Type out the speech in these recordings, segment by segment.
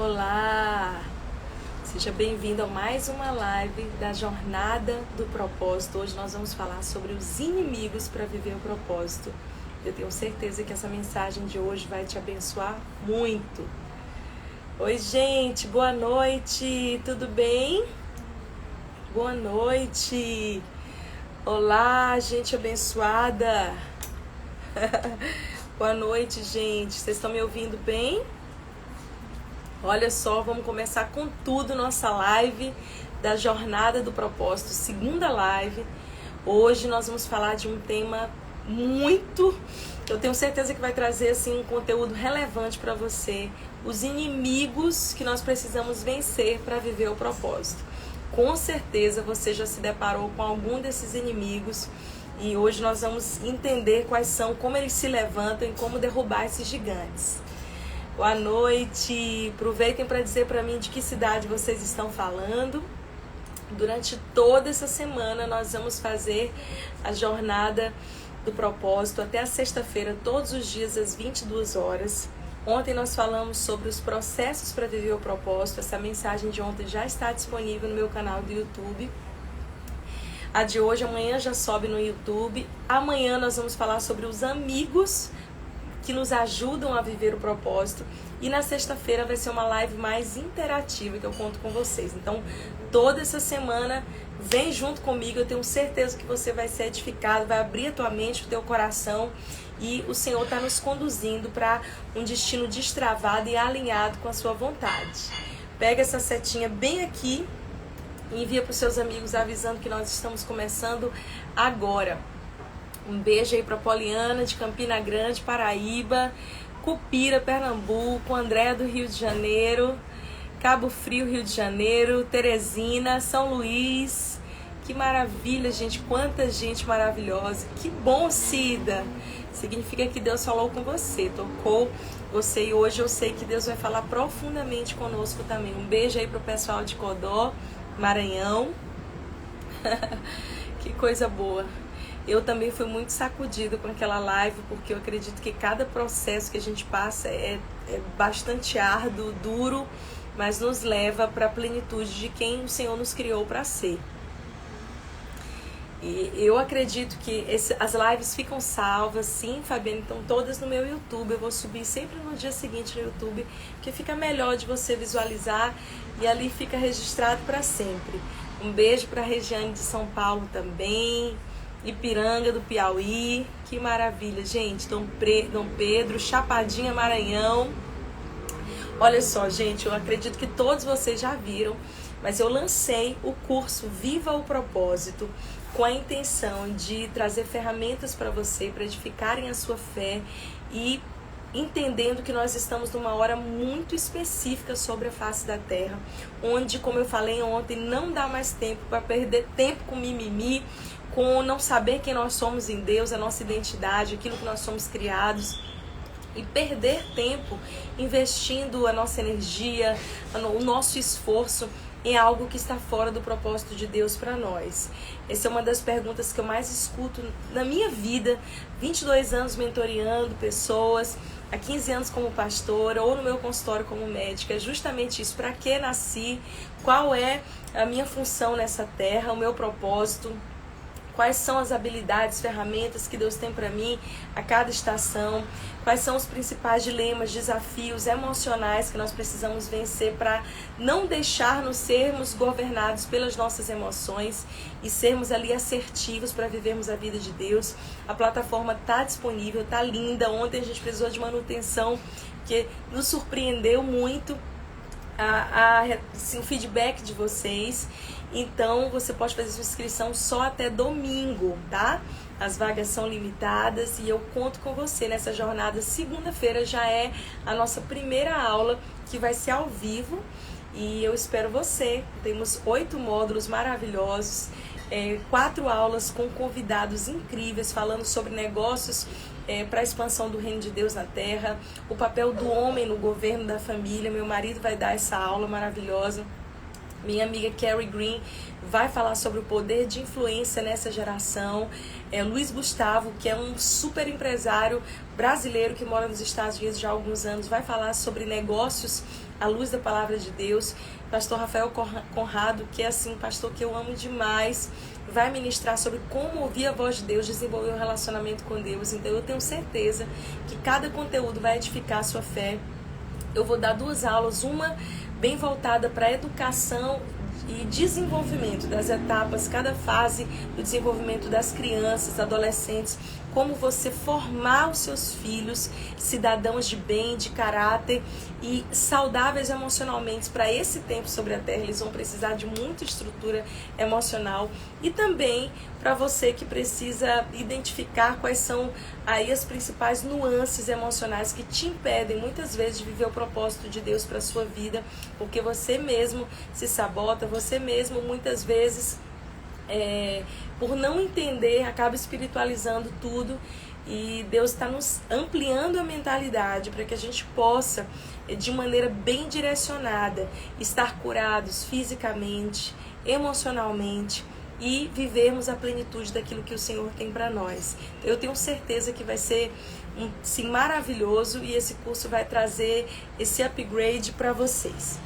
Olá! Seja bem-vindo a mais uma live da Jornada do Propósito. Hoje nós vamos falar sobre os inimigos para viver o propósito. Eu tenho certeza que essa mensagem de hoje vai te abençoar muito. Oi, gente! Boa noite! Tudo bem? Boa noite! Olá, gente abençoada! Boa noite, gente! Vocês estão me ouvindo bem? Olha só, vamos começar com tudo nossa live da Jornada do Propósito, segunda live. Hoje nós vamos falar de um tema eu tenho certeza que vai trazer assim um conteúdo relevante para você, os inimigos que nós precisamos vencer para viver o propósito. Com certeza você já se deparou com algum desses inimigos e hoje nós vamos entender quais são, como eles se levantam e como derrubar esses gigantes. Boa noite, aproveitem para dizer para mim de que cidade vocês estão falando. Durante toda essa semana nós vamos fazer a jornada do propósito até a sexta-feira, todos os dias às 22 horas. Ontem nós falamos sobre os processos para viver o propósito, essa mensagem de ontem já está disponível no meu canal do YouTube. A de hoje, amanhã já sobe no YouTube. Amanhã nós vamos falar sobre os amigos que nos ajudam a viver o propósito. E na sexta-feira vai ser uma live mais interativa que eu conto com vocês. Então, toda essa semana, vem junto comigo. Eu tenho certeza que você vai ser edificado, vai abrir a tua mente, o teu coração. E o Senhor está nos conduzindo para um destino destravado e alinhado com a sua vontade. Pega essa setinha bem aqui e envia para os seus amigos avisando que nós estamos começando agora. Um beijo aí para Poliana, de Campina Grande, Paraíba, Cupira, Pernambuco, André do Rio de Janeiro, Cabo Frio, Rio de Janeiro, Teresina, São Luís. Que maravilha, gente, quanta gente maravilhosa. Que bom, Cida. Significa que Deus falou com você, tocou você e hoje eu sei que Deus vai falar profundamente conosco também. Um beijo aí pro pessoal de Codó, Maranhão. Que coisa boa. Eu também fui muito sacudida com aquela live, porque eu acredito que cada processo que a gente passa é bastante árduo, duro, mas nos leva para a plenitude de quem o Senhor nos criou para ser. E eu acredito que as lives ficam salvas, sim, Fabiana, então todas no meu YouTube. Eu vou subir sempre no dia seguinte no YouTube, porque fica melhor de você visualizar e ali fica registrado para sempre. Um beijo para a Regiane de São Paulo também. Ipiranga do Piauí, que maravilha, gente. Dom Pedro, Chapadinha, Maranhão. Olha só, gente, eu acredito que todos vocês já viram, mas eu lancei o curso Viva o Propósito com a intenção de trazer ferramentas para você, para edificarem a sua fé e entendendo que nós estamos numa hora muito específica sobre a face da terra, onde, como eu falei ontem, não dá mais tempo para perder tempo com mimimi, com não saber quem nós somos em Deus, a nossa identidade, aquilo que nós somos criados, e perder tempo investindo a nossa energia, o nosso esforço em algo que está fora do propósito de Deus para nós. Essa é uma das perguntas que eu mais escuto na minha vida, 22 anos mentoreando pessoas, há 15 anos como pastora ou no meu consultório como médica, é justamente isso, para que nasci, qual é a minha função nessa terra, o meu propósito, quais são as habilidades, ferramentas que Deus tem para mim a cada estação, quais são os principais dilemas, desafios emocionais que nós precisamos vencer para não deixar-nos sermos governados pelas nossas emoções e sermos ali assertivos para vivermos a vida de Deus. A plataforma está disponível, está linda. Ontem a gente precisou de manutenção que nos surpreendeu muito o feedback de vocês. Então você pode fazer sua inscrição só até domingo, tá? As vagas são limitadas e eu conto com você nessa jornada. Segunda-feira já é a nossa primeira aula, que vai ser ao vivo, e eu espero você. Temos 8 módulos maravilhosos, 4 aulas com convidados incríveis falando sobre negócios para a expansão do reino de Deus na terra, o papel do homem no governo da família. Meu marido vai dar essa aula maravilhosa. Minha amiga Carrie Green vai falar sobre o poder de influência nessa geração. Luiz Gustavo, que é um super empresário brasileiro que mora nos Estados Unidos já há alguns anos, vai falar sobre negócios à luz da palavra de Deus. Pastor Rafael Conrado, que é assim, um pastor que eu amo demais, vai ministrar sobre como ouvir a voz de Deus, desenvolver um relacionamento com Deus. Então eu tenho certeza que cada conteúdo vai edificar a sua fé. Eu vou dar 2 aulas, uma bem voltada para a educação e desenvolvimento das etapas, cada fase do desenvolvimento das crianças, adolescentes, como você formar os seus filhos cidadãos de bem, de caráter e saudáveis emocionalmente. Para esse tempo sobre a terra, eles vão precisar de muita estrutura emocional. E também para você que precisa identificar quais são aí as principais nuances emocionais que te impedem muitas vezes de viver o propósito de Deus para a sua vida, porque você mesmo se sabota, você mesmo muitas vezes por não entender, acaba espiritualizando tudo. E Deus está nos ampliando a mentalidade para que a gente possa, de maneira bem direcionada, estar curados fisicamente, emocionalmente e vivermos a plenitude daquilo que o Senhor tem para nós. Eu tenho certeza que vai ser sim, maravilhoso, e esse curso vai trazer esse upgrade para vocês.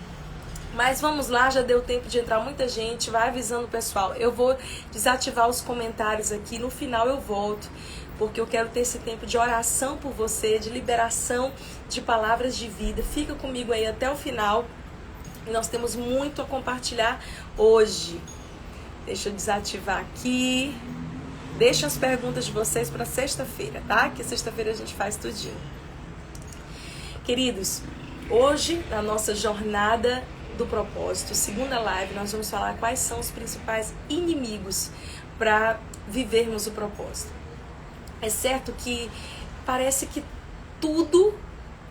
Mas vamos lá, já deu tempo de entrar muita gente, vai avisando o pessoal. Eu vou desativar os comentários aqui, no final eu volto, porque eu quero ter esse tempo de oração por você, de liberação de palavras de vida. Fica comigo aí até o final, e nós temos muito a compartilhar hoje. Deixa eu desativar aqui. Deixa as perguntas de vocês para sexta-feira, tá? Que sexta-feira a gente faz tudinho. Queridos, hoje, na nossa jornada do propósito, segunda live, nós vamos falar quais são os principais inimigos para vivermos o propósito. É certo que parece que tudo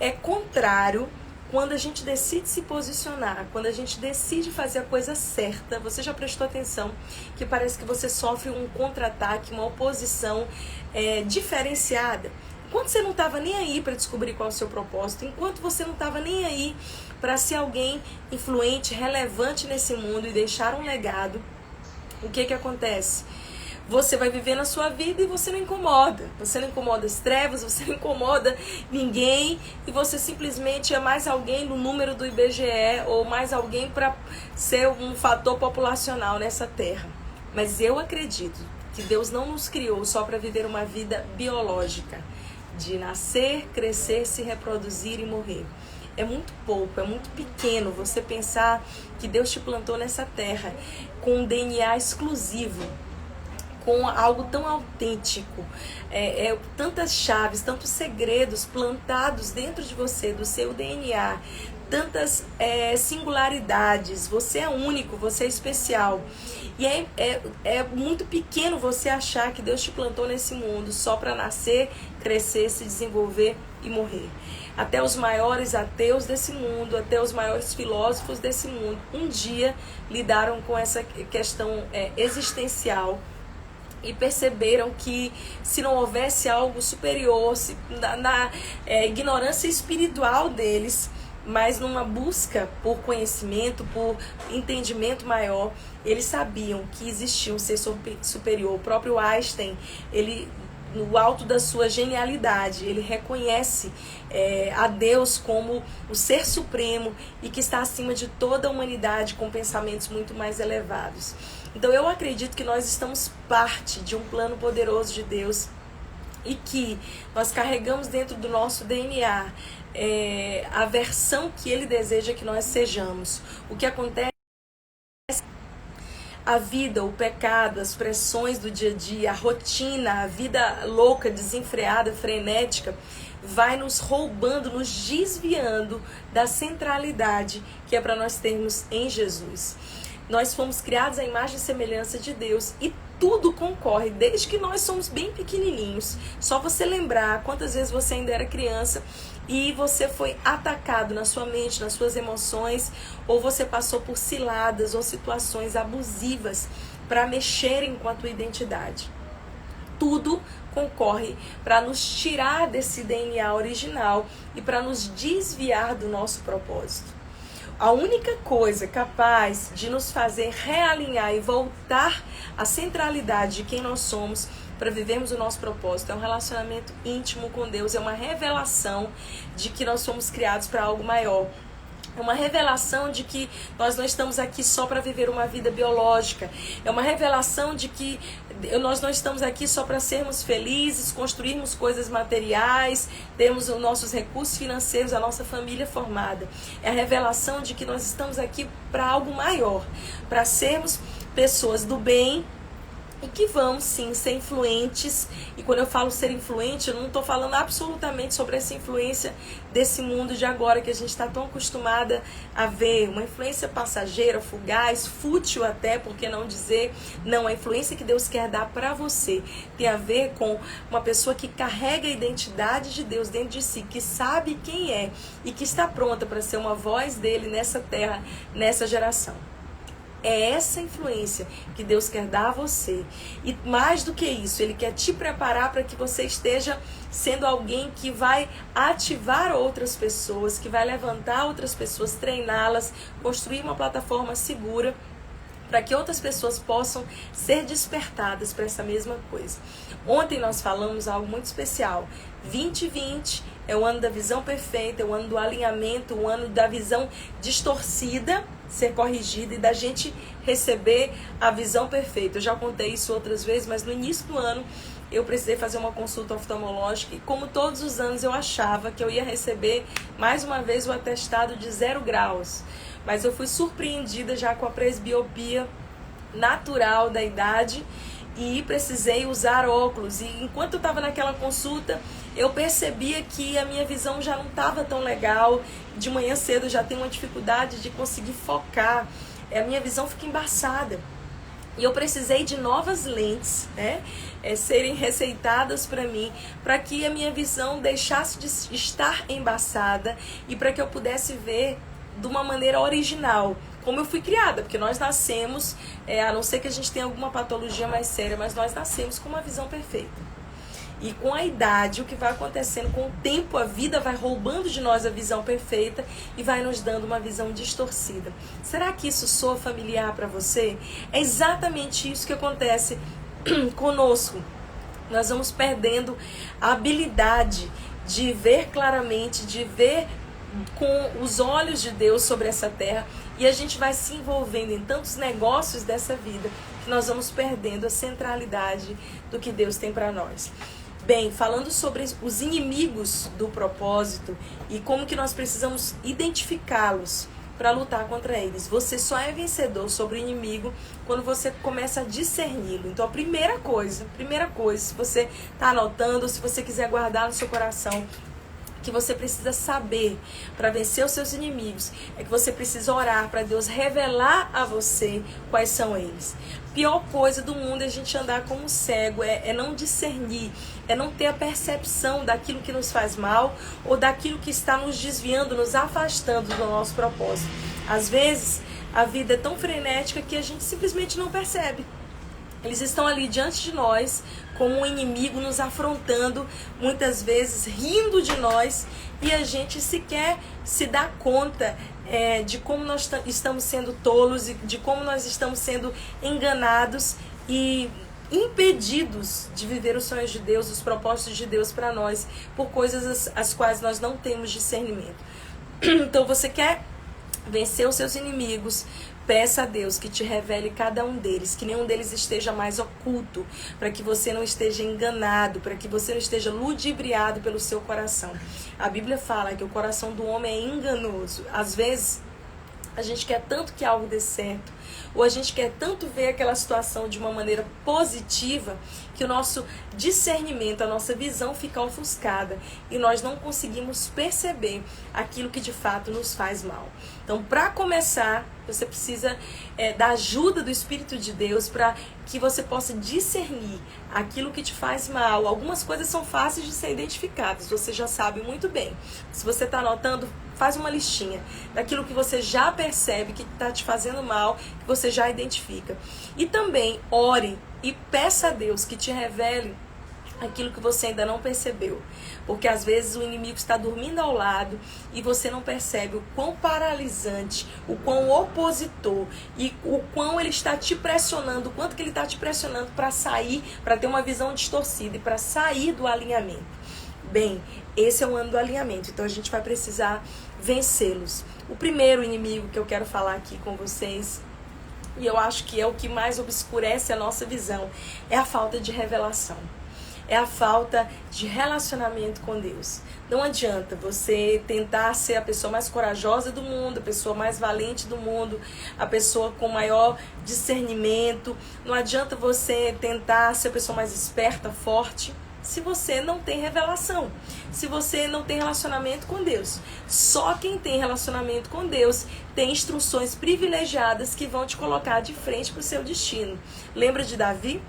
é contrário quando a gente decide se posicionar, quando a gente decide fazer a coisa certa. Você já prestou atenção que parece que você sofre um contra-ataque, uma oposição diferenciada? Enquanto você não estava nem aí para descobrir qual é o seu propósito, enquanto você não estava nem aí para ser alguém influente, relevante nesse mundo e deixar um legado, o que acontece? Você vai viver na sua vida e você não incomoda. Você não incomoda as trevas, você não incomoda ninguém, e você simplesmente é mais alguém no número do IBGE ou mais alguém para ser um fator populacional nessa terra. Mas eu acredito que Deus não nos criou só para viver uma vida biológica, de nascer, crescer, se reproduzir e morrer. É muito pouco, é muito pequeno você pensar que Deus te plantou nessa terra com um DNA exclusivo, com algo tão autêntico, tantas chaves, tantos segredos plantados dentro de você, do seu DNA, tantas singularidades. Você é único, você é especial. E é muito pequeno você achar que Deus te plantou nesse mundo só para nascer, crescer, se desenvolver e morrer. Até os maiores ateus desse mundo, até os maiores filósofos desse mundo, um dia lidaram com essa questão existencial e perceberam que se não houvesse algo superior, na ignorância espiritual deles, mas numa busca por conhecimento, por entendimento maior, eles sabiam que existia um ser superior. O próprio Einstein, ele, no alto da sua genialidade, ele reconhece a Deus como o ser supremo e que está acima de toda a humanidade, com pensamentos muito mais elevados. Então eu acredito que nós estamos parte de um plano poderoso de Deus e que nós carregamos dentro do nosso DNA a versão que Ele deseja que nós sejamos. O que acontece? A vida, o pecado, as pressões do dia a dia, a rotina, a vida louca, desenfreada, frenética, vai nos roubando, nos desviando da centralidade que é para nós termos em Jesus. Nós fomos criados à imagem e semelhança de Deus e tudo concorre, desde que nós somos bem pequenininhos. Só você lembrar quantas vezes você ainda era criança e você foi atacado na sua mente, nas suas emoções, ou você passou por ciladas ou situações abusivas para mexerem com a tua identidade. Tudo concorre para nos tirar desse DNA original e para nos desviar do nosso propósito. A única coisa capaz de nos fazer realinhar e voltar à centralidade de quem nós somos para vivermos o nosso propósito é um relacionamento íntimo com Deus, é uma revelação de que nós somos criados para algo maior. É uma revelação de que nós não estamos aqui só para viver uma vida biológica. É uma revelação de que nós não estamos aqui só para sermos felizes, construirmos coisas materiais, termos os nossos recursos financeiros, a nossa família formada. É a revelação de que nós estamos aqui para algo maior, para sermos pessoas do bem, e que vão sim ser influentes. E quando eu falo ser influente, eu não estou falando absolutamente sobre essa influência desse mundo de agora, que a gente está tão acostumada a ver, uma influência passageira, fugaz, fútil até, por que não dizer. Não, a influência que Deus quer dar para você tem a ver com uma pessoa que carrega a identidade de Deus dentro de si, que sabe quem é e que está pronta para ser uma voz dele nessa terra, nessa geração. É essa influência que Deus quer dar a você. E mais do que isso, Ele quer te preparar para que você esteja sendo alguém que vai ativar outras pessoas, que vai levantar outras pessoas, treiná-las, construir uma plataforma segura para que outras pessoas possam ser despertadas para essa mesma coisa. Ontem nós falamos algo muito especial. 2020 é o ano da visão perfeita, é o ano do alinhamento, o ano da visão distorcida ser corrigida e da gente receber a visão perfeita. Eu já contei isso outras vezes, mas no início do ano eu precisei fazer uma consulta oftalmológica e, como todos os anos, eu achava que eu ia receber mais uma vez o atestado de 0 graus. Mas eu fui surpreendida já com a presbiopia natural da idade e precisei usar óculos. E enquanto eu estava naquela consulta, eu percebia que a minha visão já não estava tão legal. De manhã cedo eu já tenho uma dificuldade de conseguir focar. A minha visão fica embaçada. E eu precisei de novas lentes, né? Serem receitadas para mim, para que a minha visão deixasse de estar embaçada e para que eu pudesse ver de uma maneira original, como eu fui criada, porque nós nascemos, a não ser que a gente tenha alguma patologia mais séria, mas nós nascemos com uma visão perfeita. E com a idade, o que vai acontecendo, com o tempo, a vida vai roubando de nós a visão perfeita e vai nos dando uma visão distorcida. Será que isso soa familiar para você? É exatamente isso que acontece conosco. Nós vamos perdendo a habilidade de ver claramente, de ver com os olhos de Deus sobre essa terra, e a gente vai se envolvendo em tantos negócios dessa vida que nós vamos perdendo a centralidade do que Deus tem para nós. Bem, falando sobre os inimigos do propósito e como que nós precisamos identificá-los para lutar contra eles. Você só é vencedor sobre o inimigo quando você começa a discerni-lo. Então a primeira coisa, se você está anotando, se você quiser guardar no seu coração, que você precisa saber para vencer os seus inimigos, é que você precisa orar para Deus revelar a você quais são eles. Pior coisa do mundo é a gente andar como cego, é não discernir, é não ter a percepção daquilo que nos faz mal ou daquilo que está nos desviando, nos afastando do nosso propósito. Às vezes, a vida é tão frenética que a gente simplesmente não percebe. Eles estão ali diante de nós, como um inimigo nos afrontando, muitas vezes rindo de nós, e a gente sequer se dá conta de como nós estamos sendo tolos e de como nós estamos sendo enganados e impedidos de viver os sonhos de Deus, os propósitos de Deus para nós, por coisas as quais nós não temos discernimento. Então você quer vencer os seus inimigos, peça a Deus que te revele cada um deles, que nenhum deles esteja mais oculto, para que você não esteja enganado, para que você não esteja ludibriado pelo seu coração. A Bíblia fala que o coração do homem é enganoso. Às vezes, a gente quer tanto que algo dê certo, ou a gente quer tanto ver aquela situação de uma maneira positiva, que o nosso discernimento, a nossa visão fica ofuscada e nós não conseguimos perceber aquilo que de fato nos faz mal. Então, para começar, você precisa da ajuda do Espírito de Deus para que você possa discernir aquilo que te faz mal. Algumas coisas são fáceis de ser identificadas, você já sabe muito bem. Se você está anotando, faz uma listinha daquilo que você já percebe que está te fazendo mal, que você já identifica. E também ore e peça a Deus que te revele aquilo que você ainda não percebeu. Porque às vezes o inimigo está dormindo ao lado e você não percebe o quão paralisante, o quão opositor e o quão ele está te pressionando, o quanto que ele está te pressionando para sair, para ter uma visão distorcida e para sair do alinhamento. Bem, esse é o ano do alinhamento, então a gente vai precisar vencê-los. O primeiro inimigo que eu quero falar aqui com vocês, e eu acho que é o que mais obscurece a nossa visão, é a falta de revelação. É a falta de relacionamento com Deus. Não adianta você tentar ser a pessoa mais corajosa do mundo, a pessoa mais valente do mundo, a pessoa com maior discernimento. Não adianta você tentar ser a pessoa mais esperta, forte, se você não tem revelação, se você não tem relacionamento com Deus. Só quem tem relacionamento com Deus tem instruções privilegiadas que vão te colocar de frente para o seu destino. Lembra de Davi?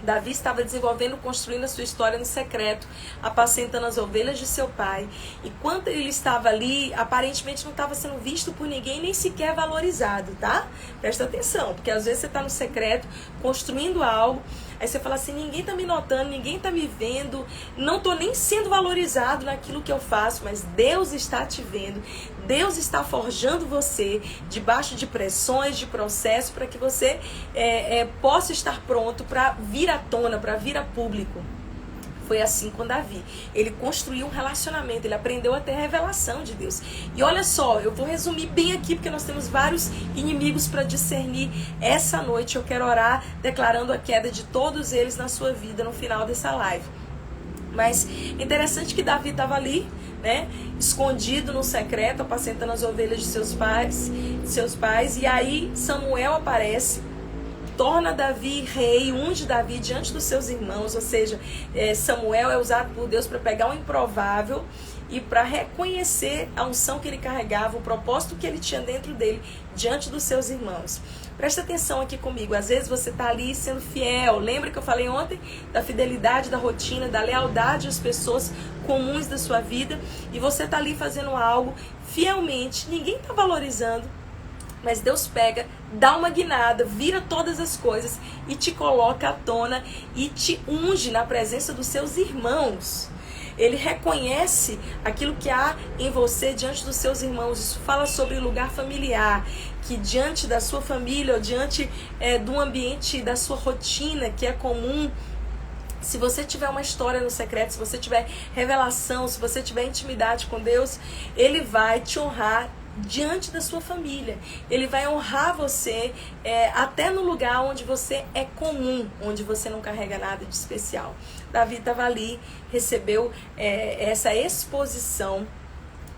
Davi estava desenvolvendo, construindo a sua história no secreto, apacentando as ovelhas de seu pai. E quando ele estava ali, aparentemente não estava sendo visto por ninguém, nem sequer valorizado, tá? Presta atenção, porque às vezes você está no secreto, construindo algo, aí você fala assim, ninguém está me notando, ninguém está me vendo, não estou nem sendo valorizado naquilo que eu faço, mas Deus está te vendo, Deus está forjando você debaixo de pressões, de processo, para que você possa estar pronto para vir à tona, para vir a público. Foi assim com Davi. Ele construiu um relacionamento, ele aprendeu a ter a revelação de Deus. E olha só, eu vou resumir bem aqui, porque nós temos vários inimigos para discernir. Essa noite eu quero orar, declarando a queda de todos eles na sua vida no final dessa live. Mas interessante que Davi estava ali, né, escondido no secreto, apacentando as ovelhas de seus pais, e aí Samuel aparece, torna Davi rei, unge Davi diante dos seus irmãos, ou seja, Samuel é usado por Deus para pegar o improvável e para reconhecer a unção que ele carregava, o propósito que ele tinha dentro dele, diante dos seus irmãos. Presta atenção aqui comigo, às vezes você está ali sendo fiel, lembra que eu falei ontem da fidelidade, da rotina, da lealdade às pessoas comuns da sua vida, e você está ali fazendo algo fielmente, ninguém está valorizando, mas Deus pega, dá uma guinada, vira todas as coisas e te coloca à tona e te unge na presença dos seus irmãos. Ele reconhece aquilo que há em você diante dos seus irmãos. Isso fala sobre o lugar familiar, que diante da sua família ou diante do ambiente da sua rotina, que é comum, se você tiver uma história no secreto, se você tiver revelação, se você tiver intimidade com Deus, Ele vai te honrar diante da sua família. Ele vai honrar você até no lugar onde você é comum, onde você não carrega nada de especial. Davi estava ali, recebeu essa exposição,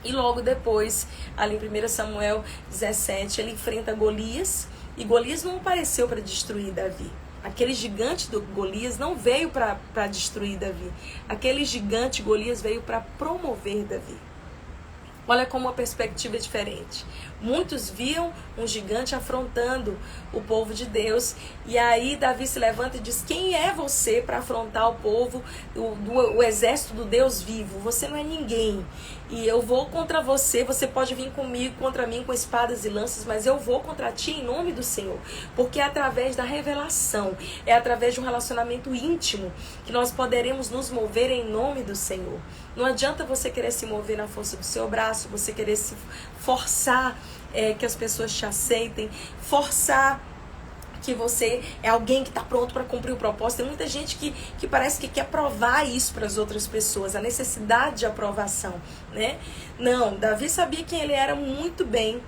e logo depois, ali em 1 Samuel 17, ele enfrenta Golias, e Golias não apareceu para destruir Davi. Aquele gigante do Golias não veio para destruir Davi. Aquele gigante Golias veio para promover Davi. Olha como a perspectiva é diferente. Muitos viam um gigante afrontando o povo de Deus. E aí Davi se levanta e diz, quem é você para afrontar o povo, o exército do Deus vivo? Você não é ninguém. E eu vou contra você, você pode vir comigo, contra mim com espadas e lanças, mas eu vou contra ti em nome do Senhor. Porque é através da revelação, é através de um relacionamento íntimo que nós poderemos nos mover em nome do Senhor. Não adianta você querer se mover na força do seu braço, você querer se forçar que as pessoas te aceitem, forçar que você é alguém que está pronto para cumprir o propósito. Tem muita gente que parece que quer provar isso para as outras pessoas, a necessidade de aprovação, né? Não, Davi sabia quem ele era muito bem,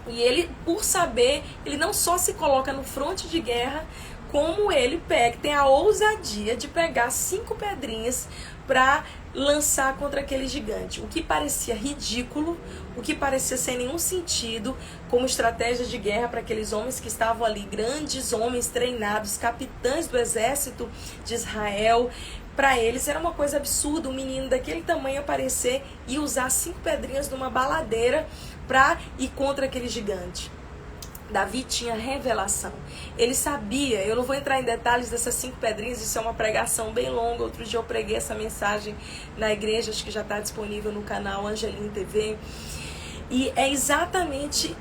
e ele, por saber, ele não só se coloca no fronte de guerra, como ele tem a ousadia de pegar 5 pedrinhas para lançar contra aquele gigante. O que parecia ridículo, o que parecia sem nenhum sentido, como estratégia de guerra para aqueles homens que estavam ali, grandes homens treinados, capitães do exército de Israel. Para eles era uma coisa absurda um menino daquele tamanho aparecer e usar 5 pedrinhas numa baladeira para ir contra aquele gigante. Davi tinha revelação. Ele sabia, eu não vou entrar em detalhes dessas 5 pedrinhas, isso é uma pregação bem longa. Outro dia eu preguei essa mensagem na igreja, acho que já está disponível no canal Angelim TV. E é exatamente,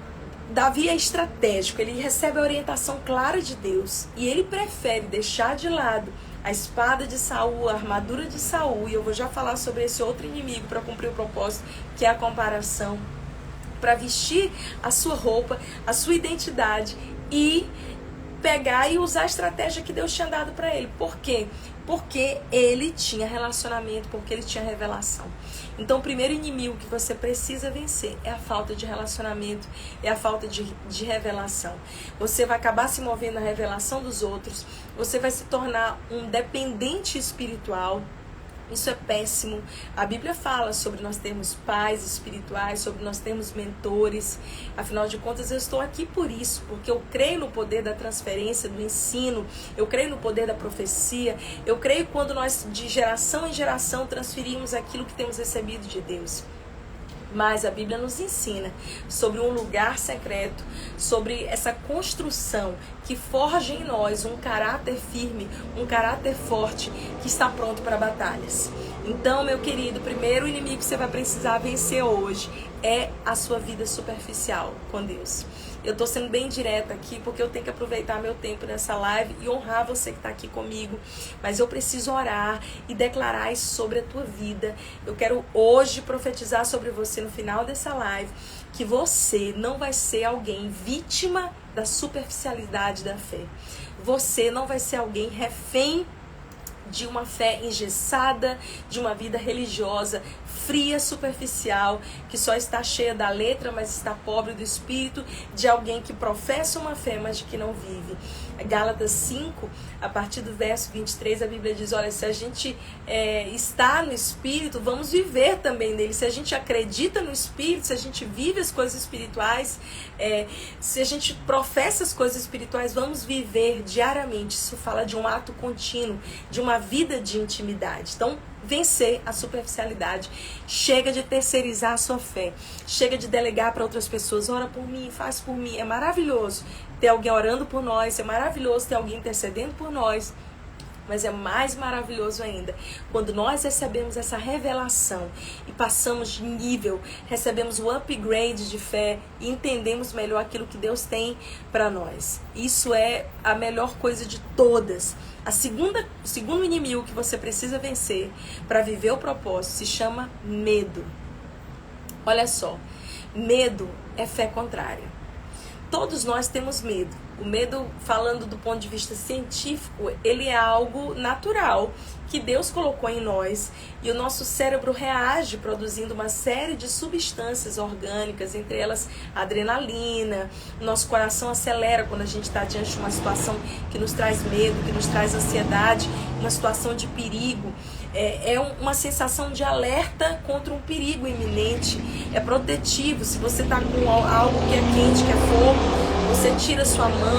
Davi é estratégico, ele recebe a orientação clara de Deus. E ele prefere deixar de lado a espada de Saul, a armadura de Saul. E eu vou já falar sobre esse outro inimigo para cumprir o propósito, que é a comparação. Para vestir a sua roupa, a sua identidade e pegar e usar a estratégia que Deus tinha dado para ele. Por quê? Porque ele tinha relacionamento, porque ele tinha revelação. Então, o primeiro inimigo que você precisa vencer é a falta de relacionamento, é a falta de revelação. Você vai acabar se movendo na revelação dos outros, você vai se tornar um dependente espiritual. Isso é péssimo. A Bíblia fala sobre nós termos pais espirituais, sobre nós termos mentores. Afinal de contas, eu estou aqui por isso, porque eu creio no poder da transferência, do ensino, eu creio no poder da profecia, eu creio quando nós, de geração em geração, transferimos aquilo que temos recebido de Deus. Mas a Bíblia nos ensina sobre um lugar secreto, sobre essa construção que forja em nós um caráter firme, um caráter forte, que está pronto para batalhas. Então, meu querido, o primeiro inimigo que você vai precisar vencer hoje é a sua vida superficial com Deus. Eu tô sendo bem direta aqui, porque eu tenho que aproveitar meu tempo nessa live e honrar você que tá aqui comigo. Mas eu preciso orar e declarar isso sobre a tua vida. Eu quero hoje profetizar sobre você no final dessa live, que você não vai ser alguém vítima da superficialidade da fé. Você não vai ser alguém refém de uma fé engessada, de uma vida religiosa fria, superficial, que só está cheia da letra, mas está pobre do espírito, de alguém que professa uma fé, mas de que não vive. Gálatas 5, a partir do verso 23, a Bíblia diz, olha, se a gente está no Espírito, vamos viver também nele. Se a gente acredita no Espírito, se a gente vive as coisas espirituais, se a gente professa as coisas espirituais, vamos viver diariamente. Isso fala de um ato contínuo, de uma vida de intimidade. Então, vencer a superficialidade. Chega de terceirizar a sua fé. Chega de delegar para outras pessoas. Ora por mim, faz por mim. É maravilhoso ter alguém orando por nós. É maravilhoso ter alguém intercedendo por nós. Mas é mais maravilhoso ainda quando nós recebemos essa revelação e passamos de nível, recebemos o upgrade de fé e entendemos melhor aquilo que Deus tem para nós. Isso é a melhor coisa de todas. O segundo inimigo que você precisa vencer para viver o propósito se chama medo. Olha só, medo é fé contrária. Todos nós temos medo. O medo, falando do ponto de vista científico, ele é algo natural que Deus colocou em nós e o nosso cérebro reage produzindo uma série de substâncias orgânicas, entre elas a adrenalina. Nosso coração acelera quando a gente está diante de uma situação que nos traz medo, que nos traz ansiedade, uma situação de perigo. É uma sensação de alerta contra um perigo iminente. É protetivo. Se você está com algo que é quente, que é fogo, você tira sua mão.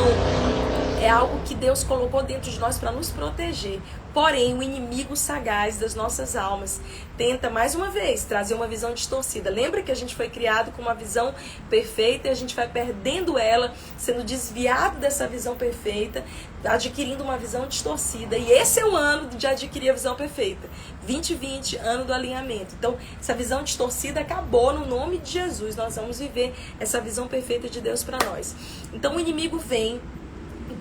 É algo que Deus colocou dentro de nós para nos proteger. Porém, o inimigo sagaz das nossas almas tenta, mais uma vez, trazer uma visão distorcida. Lembra que a gente foi criado com uma visão perfeita e a gente vai perdendo ela, sendo desviado dessa visão perfeita, adquirindo uma visão distorcida. E esse é o ano de adquirir a visão perfeita. 2020, ano do alinhamento. Então, essa visão distorcida acabou no nome de Jesus. Nós vamos viver essa visão perfeita de Deus para nós. Então, o inimigo vem,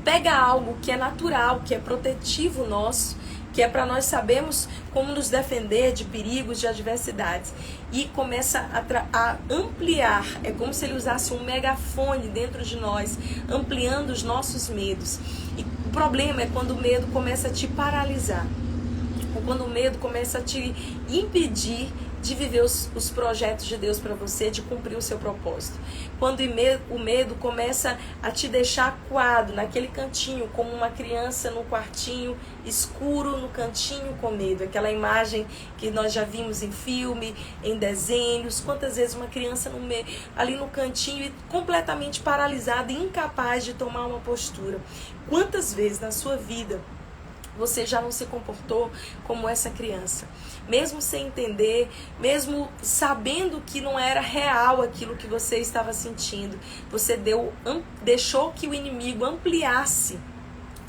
pega algo que é natural, que é protetivo nosso, que é para nós sabermos como nos defender de perigos, de adversidades, e começa a ampliar. É como se ele usasse um megafone dentro de nós, ampliando os nossos medos. E o problema é quando o medo começa a te paralisar, ou quando o medo começa a te impedir de viver os projetos de Deus para você, de cumprir o seu propósito. Quando o medo começa a te deixar acuado naquele cantinho, como uma criança no quartinho escuro, no cantinho com medo. Aquela imagem que nós já vimos em filme, em desenhos. Quantas vezes uma criança ali no cantinho, completamente paralisada e incapaz de tomar uma postura. Quantas vezes na sua vida você já não se comportou como essa criança? Mesmo sem entender, mesmo sabendo que não era real aquilo que você estava sentindo, você deixou que o inimigo ampliasse,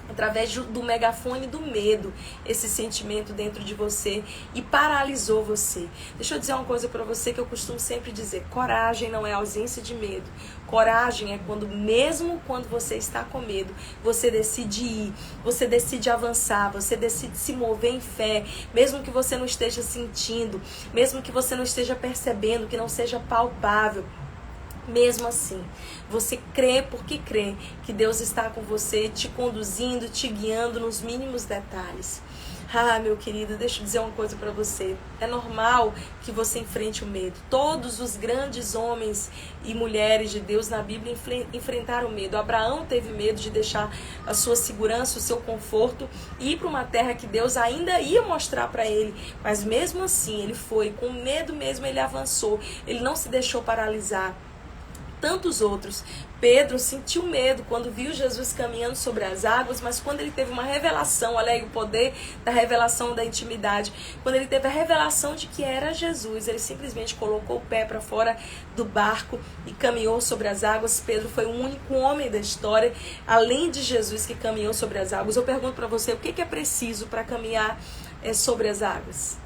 através do megafone do medo, esse sentimento dentro de você e paralisou você. Deixa eu dizer uma coisa para você que eu costumo sempre dizer: coragem não é ausência de medo. Coragem é quando, mesmo quando você está com medo, você decide ir, você decide avançar, você decide se mover em fé, mesmo que você não esteja sentindo, mesmo que você não esteja percebendo, que não seja palpável. Mesmo assim, você crê porque crê que Deus está com você, te conduzindo, te guiando nos mínimos detalhes. Ah, meu querido, deixa eu dizer uma coisa para você. É normal que você enfrente o medo. Todos os grandes homens e mulheres de Deus na Bíblia enfrentaram o medo. Abraão teve medo de deixar a sua segurança, o seu conforto e ir para uma terra que Deus ainda ia mostrar para ele. Mas mesmo assim, ele foi. Com medo mesmo, ele avançou. Ele não se deixou paralisar. Tantos outros. Pedro sentiu medo quando viu Jesus caminhando sobre as águas, mas quando ele teve uma revelação, olha aí o poder da revelação da intimidade, quando ele teve a revelação de que era Jesus, ele simplesmente colocou o pé para fora do barco e caminhou sobre as águas. Pedro foi o único homem da história, além de Jesus, que caminhou sobre as águas. Eu pergunto para você, o que é preciso para caminhar sobre as águas?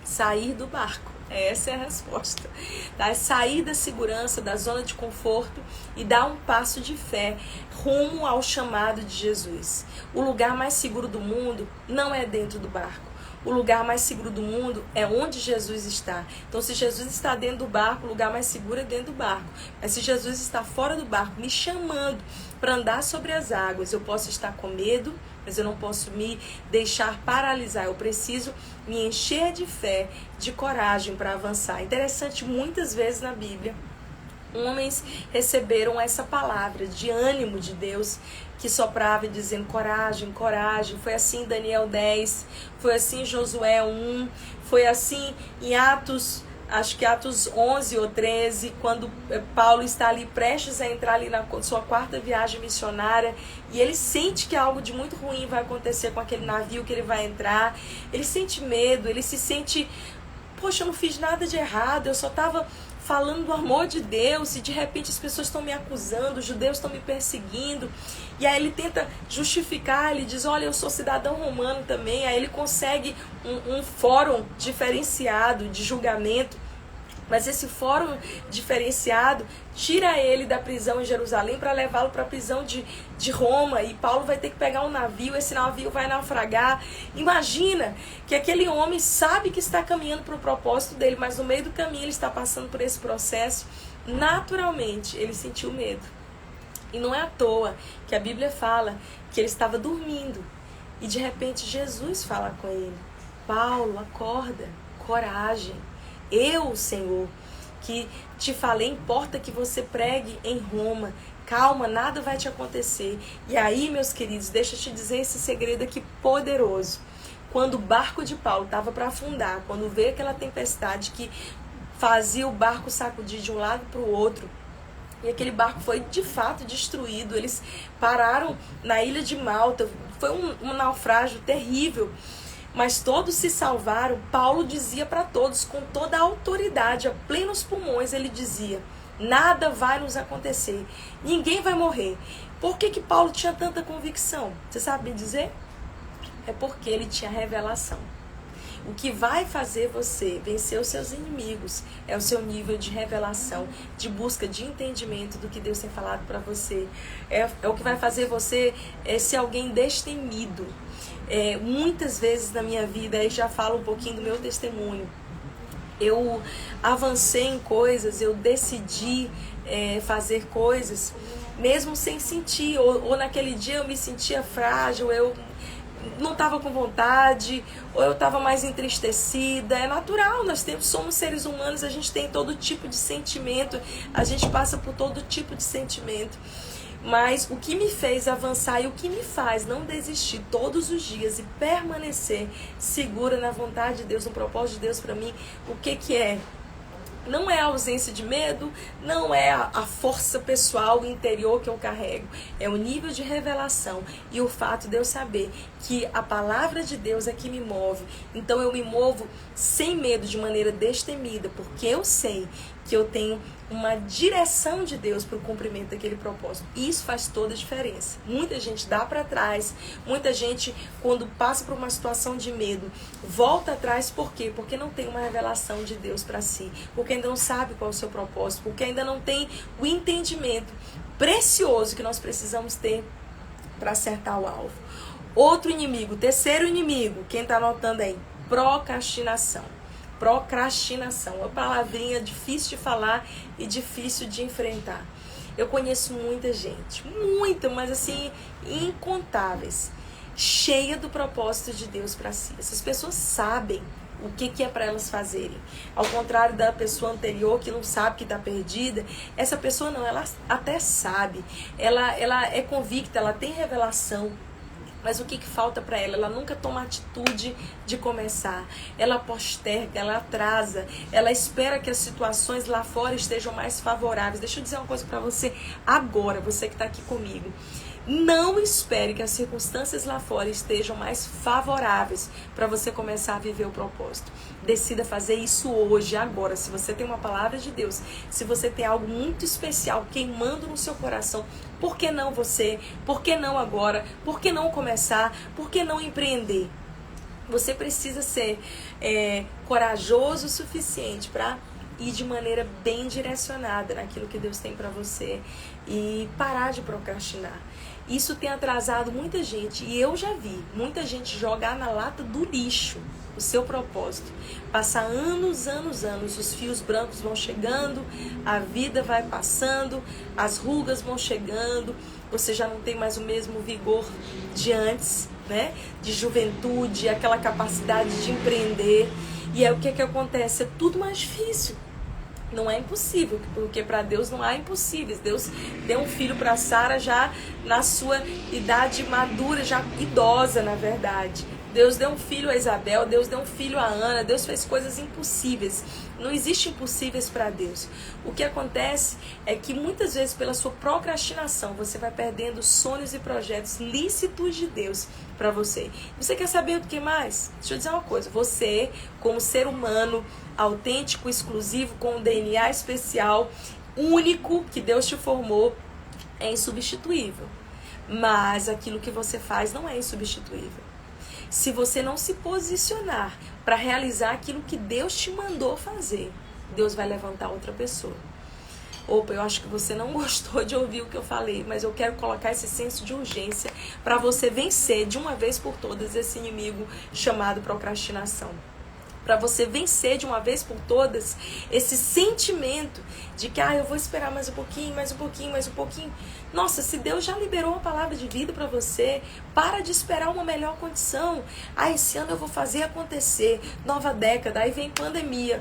Sair do barco. Essa é a resposta. Tá? É sair da segurança, da zona de conforto e dar um passo de fé rumo ao chamado de Jesus. O lugar mais seguro do mundo não é dentro do barco. O lugar mais seguro do mundo é onde Jesus está. Então, se Jesus está dentro do barco, o lugar mais seguro é dentro do barco. Mas se Jesus está fora do barco, me chamando para andar sobre as águas, eu posso estar com medo, mas eu não posso me deixar paralisar. Eu preciso me encher de fé, de coragem para avançar. Interessante, muitas vezes na Bíblia, homens receberam essa palavra de ânimo de Deus, que soprava dizendo coragem, coragem. Foi assim em Daniel 10, foi assim em Josué 1, foi assim em Atos, acho que Atos 11 ou 13, quando Paulo está ali prestes a entrar ali na sua quarta viagem missionária, e ele sente que algo de muito ruim vai acontecer com aquele navio que ele vai entrar. Ele sente medo, ele se sente, poxa, eu não fiz nada de errado, eu só estava falando do amor de Deus, e de repente as pessoas estão me acusando, os judeus estão me perseguindo. E aí ele tenta justificar, ele diz, olha, eu sou cidadão romano também. Aí ele consegue um fórum diferenciado de julgamento. Mas esse fórum diferenciado tira ele da prisão em Jerusalém para levá-lo para a prisão de Roma. E Paulo vai ter que pegar um navio, esse navio vai naufragar. Imagina que aquele homem sabe que está caminhando para o propósito dele, mas no meio do caminho ele está passando por esse processo. Naturalmente, ele sentiu medo. E não é à toa que a Bíblia fala que ele estava dormindo. E de repente Jesus fala com ele, Paulo, acorda, coragem. Eu, Senhor, que te falei, importa que você pregue em Roma. Calma, nada vai te acontecer. E aí, meus queridos, deixa eu te dizer esse segredo aqui poderoso. Quando o barco de Paulo estava para afundar, quando veio aquela tempestade que fazia o barco sacudir de um lado para o outro, e aquele barco foi de fato destruído, eles pararam na ilha de Malta, foi um naufrágio terrível. Mas todos se salvaram. Paulo dizia para todos, com toda a autoridade, a plenos pulmões, ele dizia, nada vai nos acontecer, ninguém vai morrer. Por que Paulo tinha tanta convicção? Você sabe me dizer? É porque ele tinha revelação. O que vai fazer você vencer os seus inimigos é o seu nível de revelação, de busca, de entendimento do que Deus tem falado para você. É o que vai fazer você ser alguém destemido. Muitas vezes na minha vida, aí já falo um pouquinho do meu testemunho, eu avancei em coisas, eu decidi fazer coisas, mesmo sem sentir, ou naquele dia eu me sentia frágil, eu não estava com vontade, ou eu estava mais entristecida. É natural, somos seres humanos, a gente tem todo tipo de sentimento, a gente passa por todo tipo de sentimento. Mas o que me fez avançar e o que me faz não desistir todos os dias e permanecer segura na vontade de Deus, no propósito de Deus para mim, o que é? Não é a ausência de medo, não é a força pessoal interior que eu carrego. É o nível de revelação e o fato de eu saber que a palavra de Deus é que me move. Então eu me movo sem medo, de maneira destemida, porque eu sei que eu tenho uma direção de Deus para o cumprimento daquele propósito. Isso faz toda a diferença. Muita gente dá para trás, muita gente, quando passa por uma situação de medo, volta atrás. Por quê? Porque não tem uma revelação de Deus para si, porque ainda não sabe qual é o seu propósito, porque ainda não tem o entendimento precioso que nós precisamos ter para acertar o alvo. Outro inimigo, terceiro inimigo, quem está anotando aí? Procrastinação. Procrastinação, uma palavrinha difícil de falar e difícil de enfrentar. Eu conheço muita gente, muita, mas assim, incontáveis, cheia do propósito de Deus para si. Essas pessoas sabem o que é para elas fazerem. Ao contrário da pessoa anterior que não sabe que está perdida, essa pessoa não, ela até sabe, ela é convicta, ela tem revelação. Mas o que falta para ela? Ela nunca toma atitude de começar. Ela posterga, ela atrasa, ela espera que as situações lá fora estejam mais favoráveis. Deixa eu dizer uma coisa para você agora, você que está aqui comigo. Não espere que as circunstâncias lá fora estejam mais favoráveis para você começar a viver o propósito. Decida fazer isso hoje, agora. Se você tem uma palavra de Deus, se você tem algo muito especial queimando no seu coração, por que não você? Por que não agora? Por que não começar? Por que não empreender? Você precisa ser corajoso o suficiente para ir de maneira bem direcionada naquilo que Deus tem para você e parar de procrastinar. Isso tem atrasado muita gente e eu já vi muita gente jogar na lata do lixo o seu propósito. Passar anos, os fios brancos vão chegando, a vida vai passando, as rugas vão chegando, você já não tem mais o mesmo vigor de antes, né? De juventude, aquela capacidade de empreender. E aí o que acontece? É tudo mais difícil. Não é impossível, porque para Deus não há impossíveis. Deus deu um filho para Sara já na sua idade madura, já idosa, na verdade. Deus deu um filho a Isabel, Deus deu um filho a Ana, Deus fez coisas impossíveis. Não existe impossíveis para Deus. O que acontece é que muitas vezes pela sua procrastinação você vai perdendo sonhos e projetos lícitos de Deus para você. Você quer saber o que mais? Deixa eu dizer uma coisa. Você, como ser humano autêntico, exclusivo, com um DNA especial, único que Deus te formou, é insubstituível. Mas aquilo que você faz não é insubstituível. Se você não se posicionar para realizar aquilo que Deus te mandou fazer, Deus vai levantar outra pessoa. Opa, eu acho que você não gostou de ouvir o que eu falei, mas eu quero colocar esse senso de urgência para você vencer de uma vez por todas esse inimigo chamado procrastinação. Para você vencer de uma vez por todas esse sentimento de que eu vou esperar mais um pouquinho, mais um pouquinho, mais um pouquinho. Nossa, se Deus já liberou uma palavra de vida para você, para de esperar uma melhor condição. Esse ano eu vou fazer acontecer, nova década, aí vem pandemia.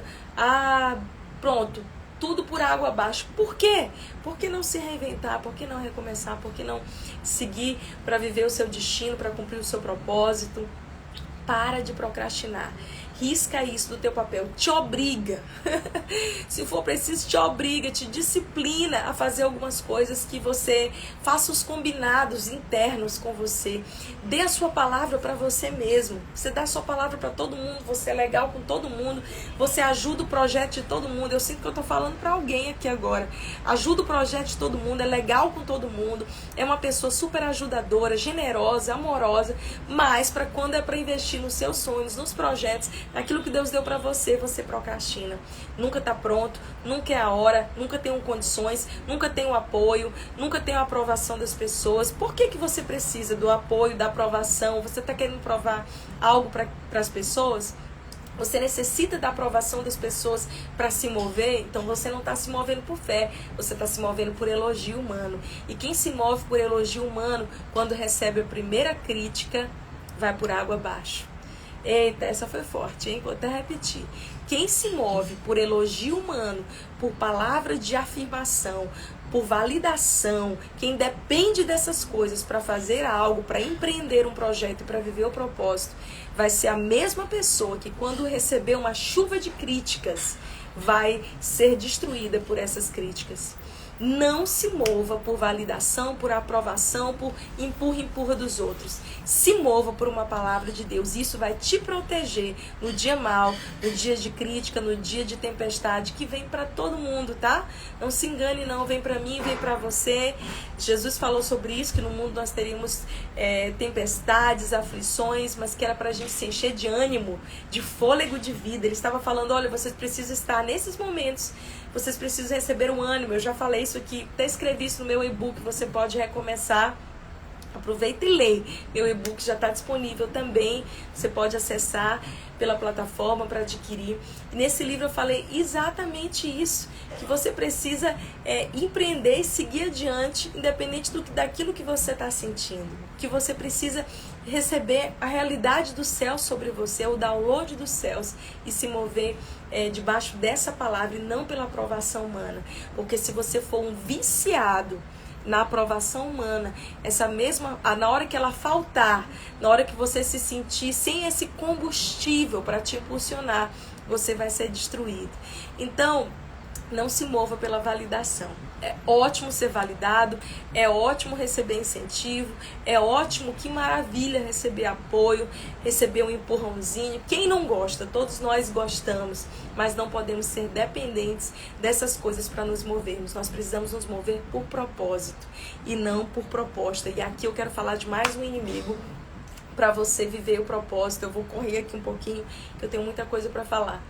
Pronto, tudo por água abaixo. Por quê? Por que não se reinventar? Por que não recomeçar? Por que não seguir para viver o seu destino, para cumprir o seu propósito? Para de procrastinar. Risca isso do teu papel, te obriga, se for preciso te obriga, te disciplina a fazer algumas coisas, que você faça os combinados internos com você, dê a sua palavra para você mesmo, você dá a sua palavra para todo mundo, você é legal com todo mundo, você ajuda o projeto de todo mundo. Eu sinto que eu tô falando para alguém aqui agora, ajuda o projeto de todo mundo, é legal com todo mundo, é uma pessoa super ajudadora, generosa, amorosa, mas para quando é para investir nos seus sonhos, nos projetos, aquilo que Deus deu pra você, você procrastina. Nunca tá pronto, nunca é a hora, nunca tem condições, nunca tem o apoio, nunca tem a aprovação das pessoas. Por que você precisa do apoio, da aprovação? Você tá querendo provar algo para as pessoas? Você necessita da aprovação das pessoas para se mover? Então você não está se movendo por fé, você está se movendo por elogio humano. E quem se move por elogio humano, quando recebe a primeira crítica, vai por água abaixo. Eita, essa foi forte, hein? Vou até repetir. Quem se move por elogio humano, por palavra de afirmação, por validação, quem depende dessas coisas para fazer algo, para empreender um projeto e para viver o propósito, vai ser a mesma pessoa que, quando receber uma chuva de críticas, vai ser destruída por essas críticas. Não se mova por validação, por aprovação, por empurra dos outros. Se mova por uma palavra de Deus. Isso vai te proteger no dia mau, no dia de crítica, no dia de tempestade, que vem para todo mundo, tá? Não se engane não, vem para mim, vem para você. Jesus falou sobre isso, que no mundo nós teríamos tempestades, aflições, mas que era para a gente se encher de ânimo, de fôlego de vida. Ele estava falando, olha, vocês precisam estar nesses momentos, vocês precisam receber um ânimo. Eu já falei isso aqui, até escrevi isso no meu e-book, você pode recomeçar. Aproveita e lê. Meu e-book já está disponível também. Você pode acessar pela plataforma para adquirir. E nesse livro eu falei exatamente isso. Que você precisa empreender e seguir adiante, independente daquilo que você está sentindo. Que você precisa receber a realidade do céu sobre você, o download dos céus, e se mover debaixo dessa palavra e não pela aprovação humana. Porque se você for um viciado na aprovação humana, na hora que ela faltar, na hora que você se sentir sem esse combustível para te impulsionar, você vai ser destruído. Então, não se mova pela validação. É ótimo ser validado, é ótimo receber incentivo, é ótimo, que maravilha receber apoio, receber um empurrãozinho. Quem não gosta? Todos nós gostamos, mas não podemos ser dependentes dessas coisas para nos movermos. Nós precisamos nos mover por propósito e não por proposta. E aqui eu quero falar de mais um inimigo para você viver o propósito. Eu vou correr aqui um pouquinho, que eu tenho muita coisa para falar.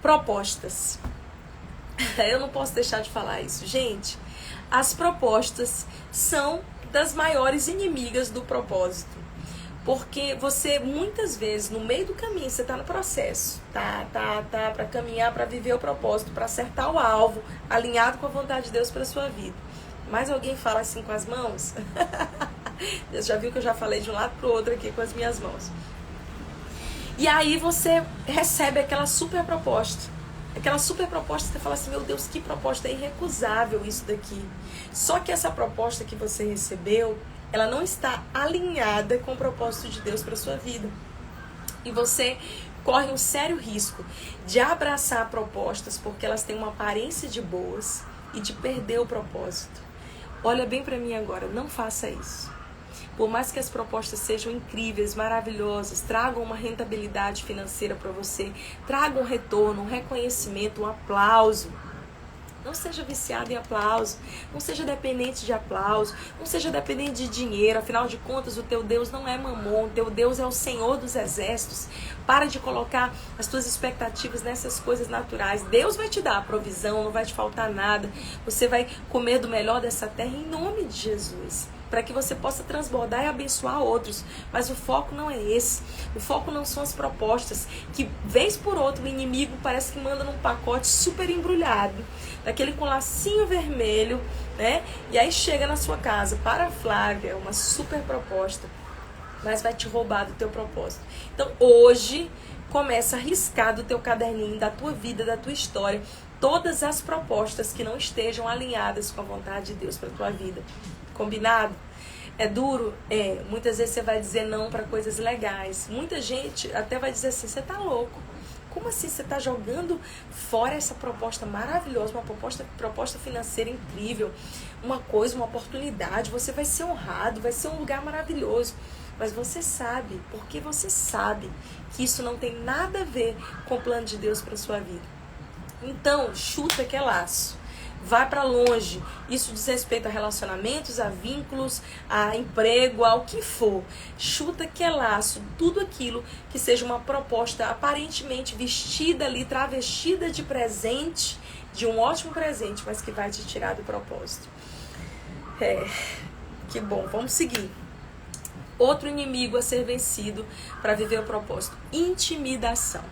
Propostas. Eu não posso deixar de falar isso. Gente, as propostas são das maiores inimigas do propósito. Porque você, muitas vezes, no meio do caminho, você está no processo. Para caminhar, para viver o propósito, para acertar o alvo, alinhado com a vontade de Deus para a sua vida. Mas alguém fala assim com as mãos? Você já viu que eu já falei de um lado para o outro aqui com as minhas mãos. E aí você recebe aquela super proposta. Aquela super proposta, você fala assim, meu Deus, que proposta, é irrecusável isso daqui. Só que essa proposta que você recebeu, ela não está alinhada com o propósito de Deus para a sua vida. E você corre um sério risco de abraçar propostas porque elas têm uma aparência de boas e de perder o propósito. Olha bem para mim agora, não faça isso. Por mais que as propostas sejam incríveis, maravilhosas, tragam uma rentabilidade financeira para você, tragam um retorno, um reconhecimento, um aplauso. Não seja viciado em aplauso, não seja dependente de aplauso, não seja dependente de dinheiro. Afinal de contas, o teu Deus não é Mamon, o teu Deus é o Senhor dos Exércitos. Para de colocar as tuas expectativas nessas coisas naturais. Deus vai te dar a provisão, não vai te faltar nada. Você vai comer do melhor dessa terra em nome de Jesus, para que você possa transbordar e abençoar outros. Mas o foco não é esse. O foco não são as propostas, que vez por outra o inimigo parece que manda num pacote super embrulhado, daquele com lacinho vermelho, né? E aí chega na sua casa, para a Flávia, uma super proposta, mas vai te roubar do teu propósito. Então hoje, começa a riscar do teu caderninho, da tua vida, da tua história, todas as propostas que não estejam alinhadas com a vontade de Deus para tua vida. Combinado? É duro? É. Muitas vezes você vai dizer não para coisas legais. Muita gente até vai dizer assim, você tá louco. Como assim você tá jogando fora essa proposta maravilhosa, uma proposta financeira incrível, uma coisa, uma oportunidade, você vai ser honrado, vai ser um lugar maravilhoso. Mas você sabe, porque você sabe que isso não tem nada a ver com o plano de Deus para sua vida. Então, chuta que é laço. Vai para longe. Isso diz respeito a relacionamentos, a vínculos, a emprego, ao que for. Chuta que é laço. Tudo aquilo que seja uma proposta aparentemente vestida ali, travestida de presente, de um ótimo presente, mas que vai te tirar do propósito. Que bom. Vamos seguir. Outro inimigo a ser vencido para viver o propósito. Intimidação.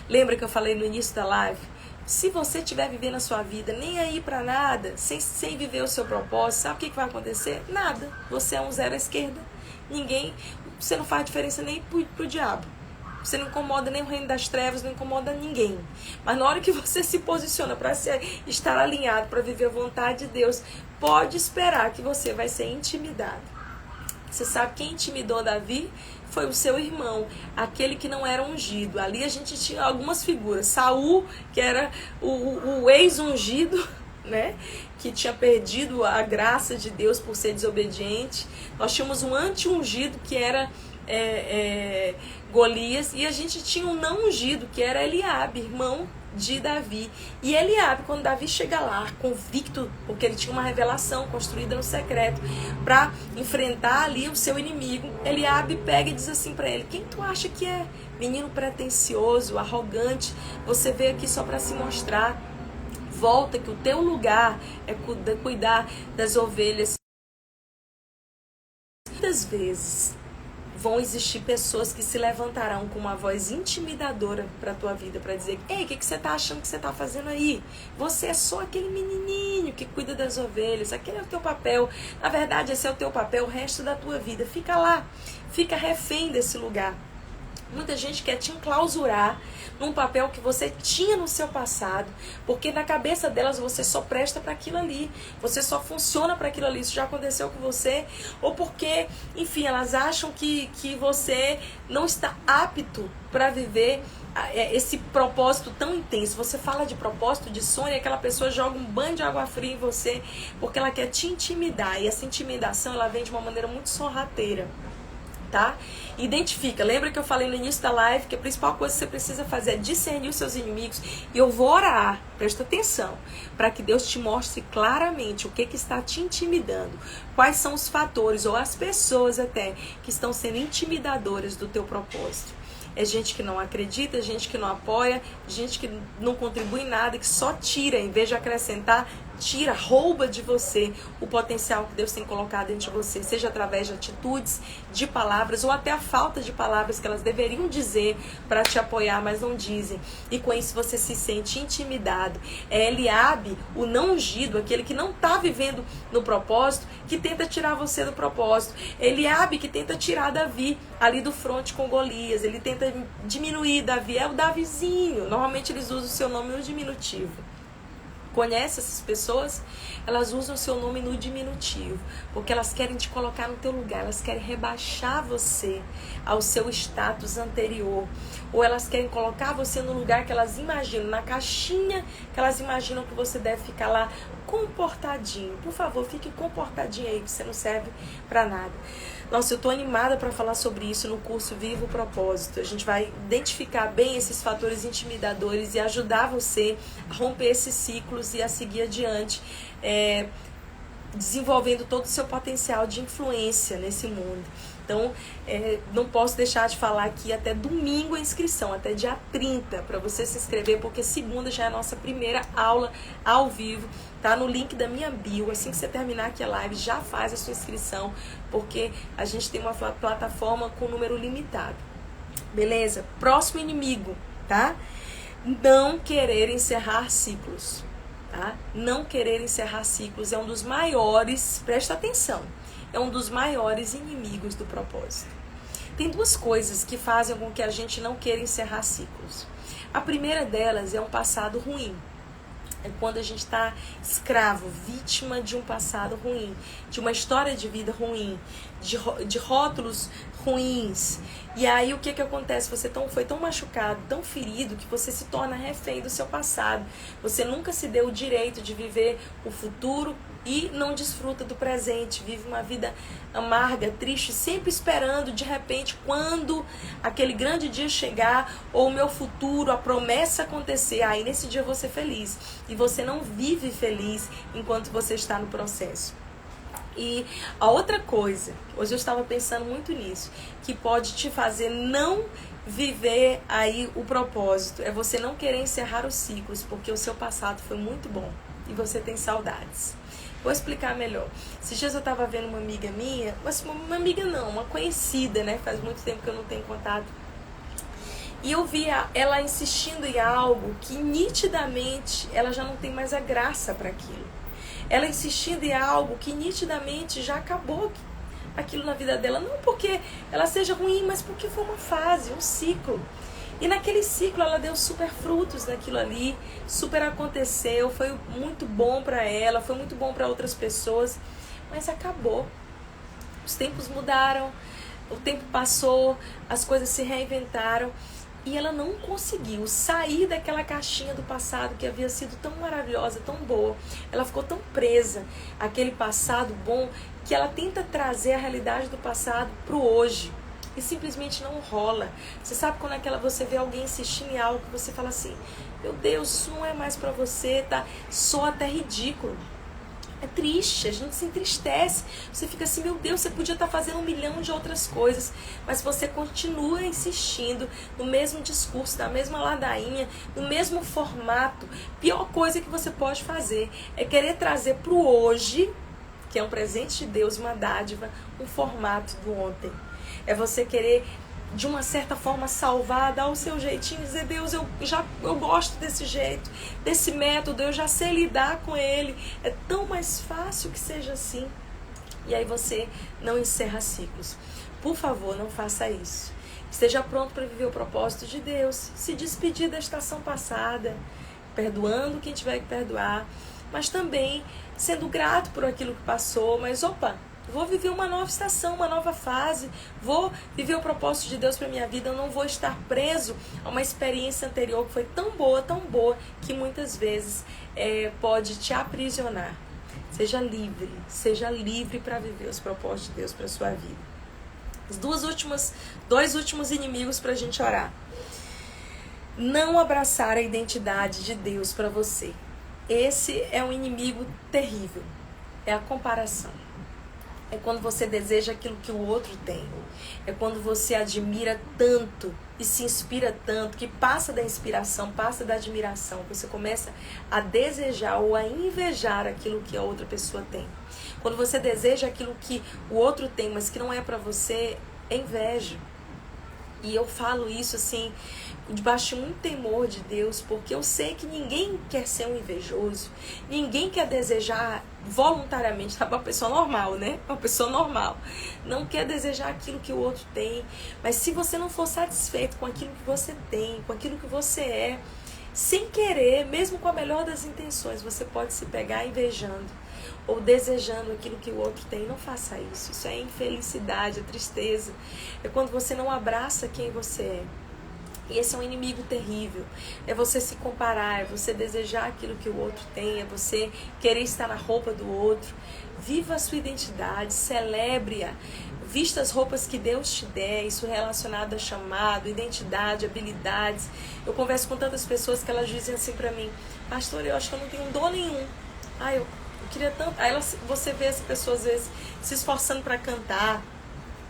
Lembra que eu falei no início da live? Se você estiver vivendo a sua vida nem aí para nada, sem viver o seu propósito, sabe o que vai acontecer? Nada. Você é um zero à esquerda. Você não faz diferença nem pro diabo. Você não incomoda nem o reino das trevas, não incomoda ninguém. Mas na hora que você se posiciona para estar alinhado, para viver a vontade de Deus, pode esperar que você vai ser intimidado. Você sabe quem intimidou Davi? Foi o seu irmão, aquele que não era ungido. Ali a gente tinha algumas figuras. Saul, que era o ex-ungido, né? Que tinha perdido a graça de Deus por ser desobediente. Nós tínhamos um anti-ungido, que era Golias. E a gente tinha um não ungido, que era Eliabe, irmão de Davi. E Eliabe, quando Davi chega lá, convicto, porque ele tinha uma revelação construída no secreto, para enfrentar ali o seu inimigo, Eliabe pega e diz assim para ele: quem tu acha que é? Menino pretensioso, arrogante, você veio aqui só para se mostrar. Volta, que o teu lugar é cuidar das ovelhas. Muitas vezes vão existir pessoas que se levantarão com uma voz intimidadora para a tua vida, para dizer: ei, o que você está achando que você está fazendo aí? Você é só aquele menininho que cuida das ovelhas, aquele é o teu papel. Na verdade, esse é o teu papel o resto da tua vida. Fica lá, fica refém desse lugar. Muita gente quer te enclausurar num papel que você tinha no seu passado, porque na cabeça delas você só presta para aquilo ali, você só funciona para aquilo ali. Isso já aconteceu com você, ou porque, enfim, elas acham que você não está apto para viver esse propósito tão intenso. Você fala de propósito, de sonho, e aquela pessoa joga um banho de água fria em você, porque ela quer te intimidar, e essa intimidação ela vem de uma maneira muito sorrateira. Tá? Identifica, lembra que eu falei no início da live que a principal coisa que você precisa fazer é discernir os seus inimigos, e eu vou orar, presta atenção, para que Deus te mostre claramente o que está te intimidando, quais são os fatores ou as pessoas até que estão sendo intimidadoras do teu propósito. É gente que não acredita, gente que não apoia, gente que não contribui em nada, que só tira, em vez de acrescentar, tira, rouba de você o potencial que Deus tem colocado dentro de você, seja através de atitudes, de palavras, ou até a falta de palavras que elas deveriam dizer para te apoiar, mas não dizem. E com isso você se sente intimidado. É Eliabe, o não ungido, aquele que não está vivendo no propósito, que tenta tirar você do propósito. Eliabe que tenta tirar Davi ali do fronte com Golias. Ele tenta diminuir Davi, é o Davizinho. Normalmente eles usam o seu nome no diminutivo. Conhece essas pessoas? Elas usam o seu nome no diminutivo, porque elas querem te colocar no teu lugar, elas querem rebaixar você ao seu status anterior, ou elas querem colocar você no lugar que elas imaginam, na caixinha que elas imaginam que você deve ficar lá comportadinho. Por favor, fique comportadinho aí, que você não serve para nada. Nossa, eu tô animada para falar sobre isso no curso Viva o Propósito. A gente vai identificar bem esses fatores intimidadores e ajudar você a romper esses ciclos e a seguir adiante, desenvolvendo todo o seu potencial de influência nesse mundo. Então, não posso deixar de falar aqui até domingo a inscrição, até dia 30, para você se inscrever, porque segunda já é a nossa primeira aula ao vivo. Tá no link da minha bio. Assim que você terminar aqui a live, já faz a sua inscrição, porque a gente tem uma plataforma com número limitado. Beleza? Próximo inimigo, tá? Não querer encerrar ciclos, tá? Não querer encerrar ciclos é um dos maiores, presta atenção, é um dos maiores inimigos do propósito. Tem duas coisas que fazem com que a gente não queira encerrar ciclos. A primeira delas é um passado ruim. É quando a gente está escravo, vítima de um passado ruim, de uma história de vida ruim, de rótulos ruins. E aí o que acontece? Você foi tão machucado, tão ferido, que você se torna refém do seu passado. Você nunca se deu o direito de viver o futuro e não desfruta do presente. Vive uma vida amarga, triste, sempre esperando, de repente, quando aquele grande dia chegar, ou o meu futuro, a promessa acontecer, aí nesse dia eu vou ser feliz. E você não vive feliz enquanto você está no processo. E a outra coisa, hoje eu estava pensando muito nisso, que pode te fazer não viver aí o propósito, é você não querer encerrar os ciclos, porque o seu passado foi muito bom e você tem saudades. Vou explicar melhor. Esses dias eu estava vendo uma amiga minha, mas uma amiga não, uma conhecida, né? Faz muito tempo que eu não tenho contato. E eu vi ela insistindo em algo que nitidamente ela já não tem mais a graça para aquilo. Ela insistindo em algo que nitidamente já acabou aquilo na vida dela. Não porque ela seja ruim, mas porque foi uma fase, um ciclo. E naquele ciclo ela deu super frutos naquilo ali, super aconteceu, foi muito bom para ela, foi muito bom para outras pessoas, mas acabou. Os tempos mudaram, o tempo passou, as coisas se reinventaram. E ela não conseguiu sair daquela caixinha do passado que havia sido tão maravilhosa, tão boa. Ela ficou tão presa àquele passado bom que ela tenta trazer a realidade do passado para o hoje. E simplesmente não rola. Você sabe quando você vê alguém insistindo em algo que você fala assim: meu Deus, isso não é mais para você, tá? Soa até ridículo. É triste, a gente se entristece. Você fica assim, meu Deus, você podia estar fazendo 1 milhão de outras coisas, mas você continua insistindo no mesmo discurso, na mesma ladainha, no mesmo formato. Pior coisa que você pode fazer é querer trazer para o hoje, que é um presente de Deus, uma dádiva, um formato do ontem. É você querer, de uma certa forma, salvar, dar o seu jeitinho, dizer, Deus, eu gosto desse jeito, desse método, eu já sei lidar com ele. É tão mais fácil que seja assim. E aí você não encerra ciclos. Por favor, não faça isso. Esteja pronto para viver o propósito de Deus. Se despedir da estação passada, perdoando quem tiver que perdoar, mas também sendo grato por aquilo que passou. Mas vou viver uma nova estação, uma nova fase, vou viver o propósito de Deus para minha vida. Eu não vou estar preso a uma experiência anterior que foi tão boa, que muitas vezes pode te aprisionar. Seja livre para viver os propósitos de Deus para sua vida. Os dois últimos inimigos para a gente orar. Não abraçar a identidade de Deus para você. Esse é um inimigo terrível. É a comparação. É quando você deseja aquilo que o outro tem. É quando você admira tanto e se inspira tanto, que passa da inspiração, passa da admiração. Você começa a desejar ou a invejar aquilo que a outra pessoa tem. Quando você deseja aquilo que o outro tem, mas que não é para você, é inveja. E eu falo isso assim, debaixo de muito temor de Deus, porque eu sei que ninguém quer ser um invejoso, ninguém quer desejar voluntariamente, tá? Uma pessoa normal, né? Uma pessoa normal não quer desejar aquilo que o outro tem, mas se você não for satisfeito com aquilo que você tem, com aquilo que você é, sem querer, mesmo com a melhor das intenções, você pode se pegar invejando ou desejando aquilo que o outro tem. Não faça isso. Isso é infelicidade, é tristeza. É quando você não abraça quem você é. E esse é um inimigo terrível. É você se comparar, é você desejar aquilo que o outro tem, é você querer estar na roupa do outro. Viva a sua identidade, celebre-a. Vista as roupas que Deus te der, isso relacionado a chamado, identidade, habilidades. Eu converso com tantas pessoas que elas dizem assim pra mim, pastor, eu acho que eu não tenho dom nenhum. Eu queria tanto. Aí você vê essa pessoa às vezes se esforçando para cantar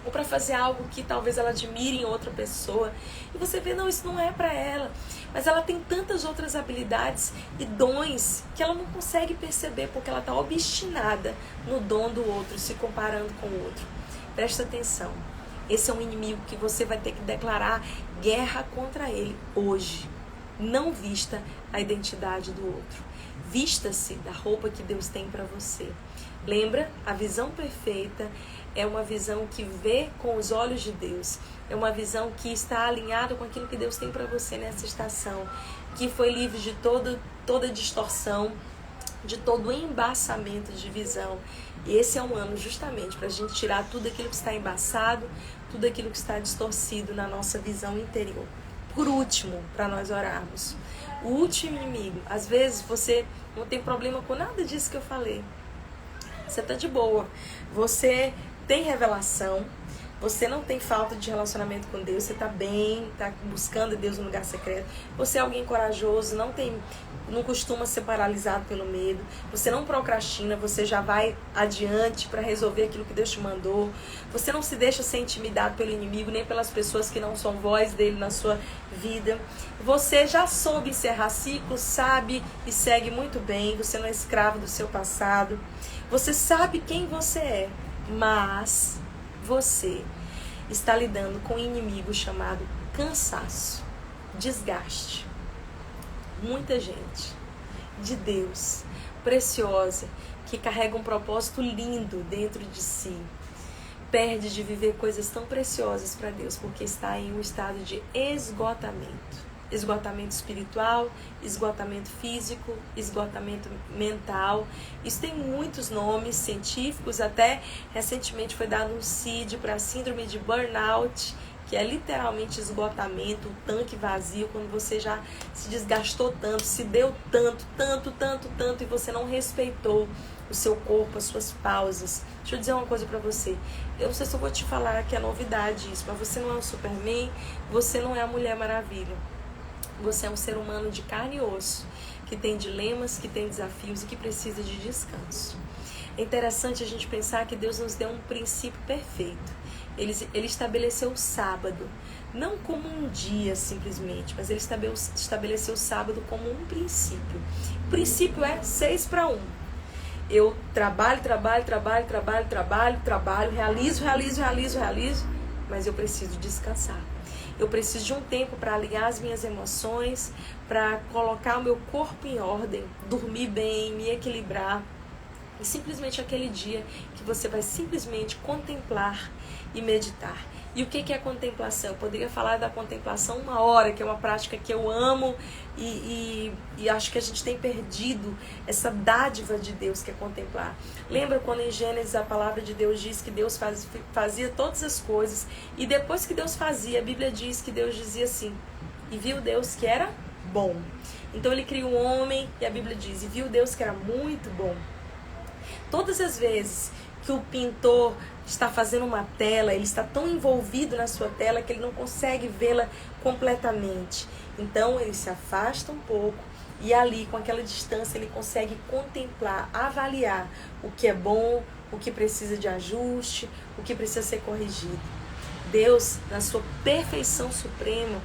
ou para fazer algo que talvez ela admire em outra pessoa, e você vê, não, isso não é para ela, mas ela tem tantas outras habilidades e dons que ela não consegue perceber, porque ela está obstinada no dom do outro, se comparando com o outro. Presta atenção, esse é um inimigo que você vai ter que declarar guerra contra ele hoje. Não vista a identidade do outro. Vista-se da roupa que Deus tem para você. Lembra? A visão perfeita é uma visão que vê com os olhos de Deus. É uma visão que está alinhada com aquilo que Deus tem para você nessa estação. Que foi livre de toda distorção, de todo embaçamento de visão. E esse é um ano justamente para a gente tirar tudo aquilo que está embaçado, tudo aquilo que está distorcido na nossa visão interior. Por último, para nós orarmos, o último inimigo. Às vezes você não tem problema com nada disso que eu falei. Você está de boa. Você tem revelação. Você não tem falta de relacionamento com Deus. Você está bem, está buscando Deus no lugar secreto. Você é alguém corajoso, não costuma ser paralisado pelo medo. Você não procrastina, você já vai adiante para resolver aquilo que Deus te mandou. Você não se deixa ser intimidado pelo inimigo, nem pelas pessoas que não são voz dele na sua vida. Você já soube encerrar ciclos, sabe e segue muito bem. Você não é escravo do seu passado. Você sabe quem você é, mas você está lidando com um inimigo chamado cansaço, desgaste. Muita gente de Deus, preciosa, que carrega um propósito lindo dentro de si, perde de viver coisas tão preciosas para Deus, porque está em um estado de esgotamento. Esgotamento espiritual, esgotamento físico, esgotamento mental. Isso tem muitos nomes científicos, até recentemente foi dado um CID para a síndrome de burnout, que é literalmente esgotamento, um tanque vazio, quando você já se desgastou tanto, se deu tanto, e você não respeitou o seu corpo, as suas pausas. Deixa eu dizer uma coisa pra você. Eu não sei se eu vou te falar que é novidade isso, mas você não é um Superman, você não é a Mulher Maravilha. Você é um ser humano de carne e osso, que tem dilemas, que tem desafios e que precisa de descanso. É interessante a gente pensar que Deus nos deu um princípio perfeito. Ele estabeleceu o sábado, não como um dia simplesmente, mas ele estabeleceu o sábado como um princípio. O princípio é 6-1. Eu trabalho, realizo, mas eu preciso descansar. Eu preciso de um tempo para alinhar as minhas emoções, para colocar o meu corpo em ordem, dormir bem, me equilibrar. E simplesmente aquele dia que você vai simplesmente contemplar e meditar. E o que é a contemplação? Eu poderia falar da contemplação 1 hora, que é uma prática que eu amo e acho que a gente tem perdido essa dádiva de Deus que é contemplar. Lembra quando em Gênesis a palavra de Deus diz que Deus fazia todas as coisas e depois que Deus fazia, a Bíblia diz que Deus dizia assim, e viu Deus que era bom. Então ele criou um homem e a Bíblia diz, e viu Deus que era muito bom. Todas as vezes que o pintor está fazendo uma tela, ele está tão envolvido na sua tela que ele não consegue vê-la completamente. Então ele se afasta um pouco e ali, com aquela distância, ele consegue contemplar, avaliar o que é bom, o que precisa de ajuste, o que precisa ser corrigido. Deus, na sua perfeição suprema,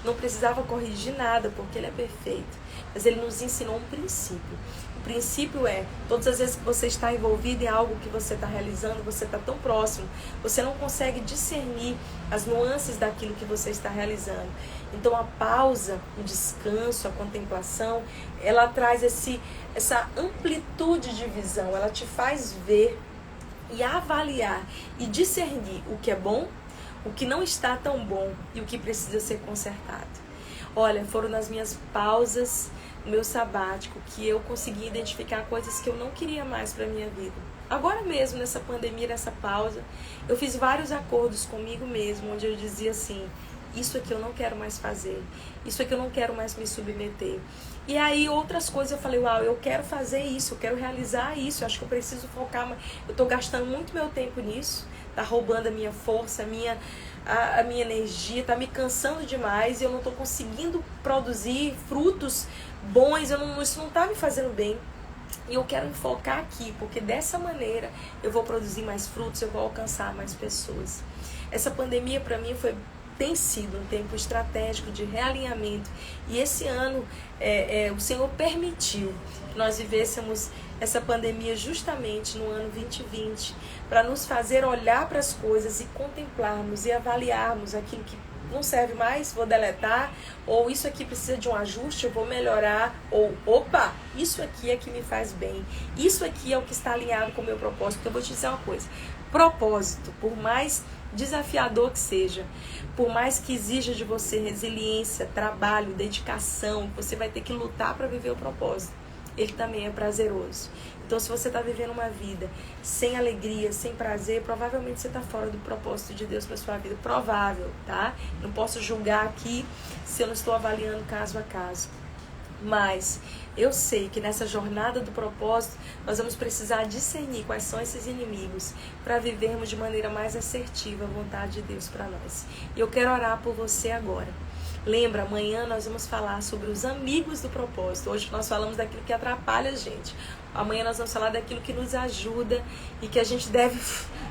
não precisava corrigir nada porque ele é perfeito, mas ele nos ensinou um princípio. O princípio é, todas as vezes que você está envolvido em algo que você está realizando, você está tão próximo, você não consegue discernir as nuances daquilo que você está realizando. Então a pausa, o descanso, a contemplação, ela traz essa amplitude de visão, ela te faz ver e avaliar e discernir o que é bom, o que não está tão bom e o que precisa ser consertado. Olha, foram nas minhas pausas, no meu sabático, que eu consegui identificar coisas que eu não queria mais para a minha vida. Agora mesmo, nessa pandemia, nessa pausa, eu fiz vários acordos comigo mesmo, onde eu dizia assim, isso aqui eu não quero mais fazer, isso aqui eu não quero mais me submeter. E aí outras coisas eu falei, uau, eu quero fazer isso, eu quero realizar isso, eu acho que eu preciso focar, eu estou gastando muito meu tempo nisso, tá roubando a minha força, a minha energia, tá me cansando demais e eu não estou conseguindo produzir frutos bons, isso não tá me fazendo bem. E eu quero enfocar aqui, porque dessa maneira eu vou produzir mais frutos, eu vou alcançar mais pessoas. Essa pandemia para mim tem sido um tempo estratégico de realinhamento. E esse ano o Senhor permitiu que nós vivêssemos essa pandemia justamente no ano 2020, para nos fazer olhar para as coisas e contemplarmos e avaliarmos aquilo que não serve mais, vou deletar, ou isso aqui precisa de um ajuste, eu vou melhorar, ou opa, isso aqui é que me faz bem, isso aqui é o que está alinhado com o meu propósito. Porque eu vou te dizer uma coisa, propósito, por mais desafiador que seja, por mais que exija de você resiliência, trabalho, dedicação, você vai ter que lutar para viver o propósito, ele também é prazeroso. Então, se você está vivendo uma vida sem alegria, sem prazer, provavelmente você está fora do propósito de Deus para sua vida. Provável, tá? Não posso julgar aqui se eu não estou avaliando caso a caso. Mas eu sei que nessa jornada do propósito, nós vamos precisar discernir quais são esses inimigos para vivermos de maneira mais assertiva a vontade de Deus para nós. E eu quero orar por você agora. Lembra, amanhã nós vamos falar sobre os amigos do propósito. Hoje nós falamos daquilo que atrapalha a gente. Amanhã nós vamos falar daquilo que nos ajuda e que a gente deve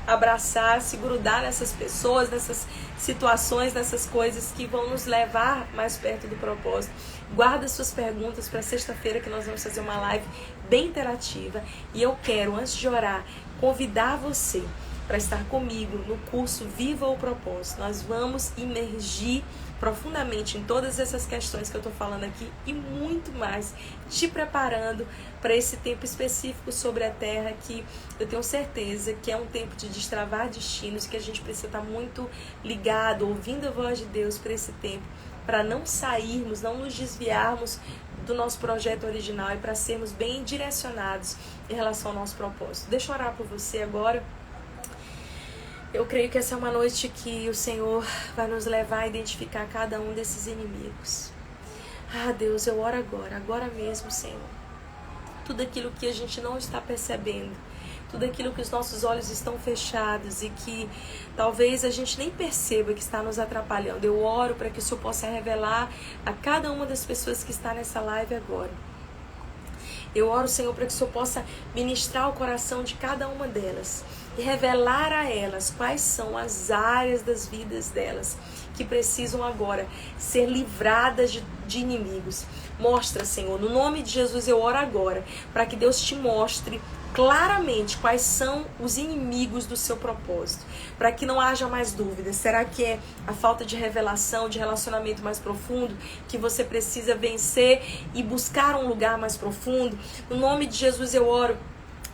abraçar, se grudar nessas pessoas, nessas situações, nessas coisas que vão nos levar mais perto do propósito. Guarda suas perguntas para sexta-feira, que nós vamos fazer uma live bem interativa. E eu quero, antes de orar, convidar você para estar comigo no curso Viva o Propósito. Nós vamos imergir profundamente em todas essas questões que eu estou falando aqui e muito mais, te preparando para esse tempo específico sobre a Terra, que eu tenho certeza que é um tempo de destravar destinos, que a gente precisa estar muito ligado, ouvindo a voz de Deus para esse tempo, para não sairmos, não nos desviarmos do nosso projeto original e para sermos bem direcionados em relação ao nosso propósito. Deixa eu orar por você agora. Eu creio que essa é uma noite que o Senhor vai nos levar a identificar cada um desses inimigos. Ah, Deus, eu oro agora mesmo, Senhor. Tudo aquilo que a gente não está percebendo, tudo aquilo que os nossos olhos estão fechados e que talvez a gente nem perceba que está nos atrapalhando. Eu oro para que o Senhor possa revelar a cada uma das pessoas que está nessa live agora. Eu oro, Senhor, para que o Senhor possa ministrar o coração de cada uma delas e revelar a elas quais são as áreas das vidas delas que precisam agora ser livradas de inimigos. Mostra, Senhor, no nome de Jesus eu oro agora, para que Deus te mostre claramente quais são os inimigos do seu propósito, para que não haja mais dúvidas. Será que é a falta de revelação, de relacionamento mais profundo, que você precisa vencer e buscar um lugar mais profundo? No nome de Jesus eu oro.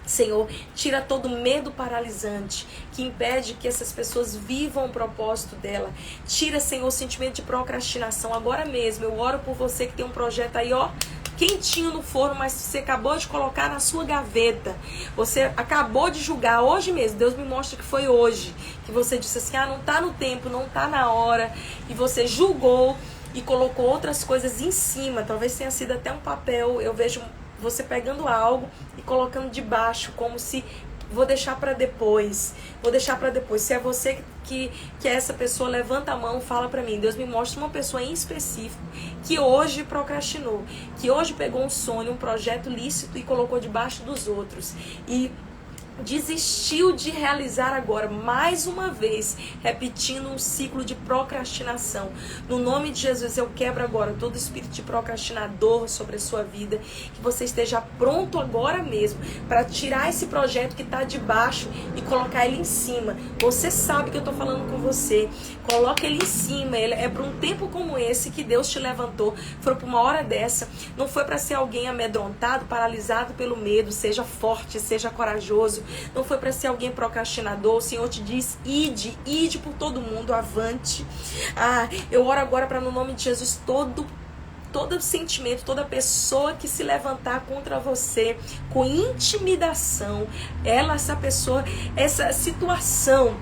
Senhor, tira todo medo paralisante que impede que essas pessoas vivam o propósito dela. Tira, Senhor, o sentimento de procrastinação. Agora mesmo, eu oro por você que tem um projeto aí, ó, quentinho no forno, mas você acabou de colocar na sua gaveta. Você acabou de julgar hoje mesmo. Deus me mostra que foi hoje que você disse assim, não tá no tempo, não tá na hora. E você julgou e colocou outras coisas em cima. Talvez tenha sido até um papel. Eu vejo você pegando algo e colocando debaixo, como se vou deixar para depois, vou deixar para depois. Se é você que é essa pessoa, levanta a mão, fala para mim. Deus me mostra uma pessoa em específico que hoje procrastinou, que hoje pegou um sonho, um projeto lícito e colocou debaixo dos outros e desistiu de realizar agora, mais uma vez, repetindo um ciclo de procrastinação. No nome de Jesus, eu quebro agora todo espírito de procrastinador sobre a sua vida, que você esteja pronto agora mesmo para tirar esse projeto que está debaixo e colocar ele em cima. Você sabe que eu estou falando com você. Coloca ele em cima. Ele é para um tempo como esse que Deus te levantou. Foi para uma hora dessa. Não foi para ser alguém amedrontado, paralisado pelo medo. Seja forte, seja corajoso. Não foi para ser alguém procrastinador. O Senhor te diz, ide por todo mundo, avante. Eu oro agora para, no nome de Jesus, todo sentimento, toda pessoa que se levantar contra você com intimidação, essa situação,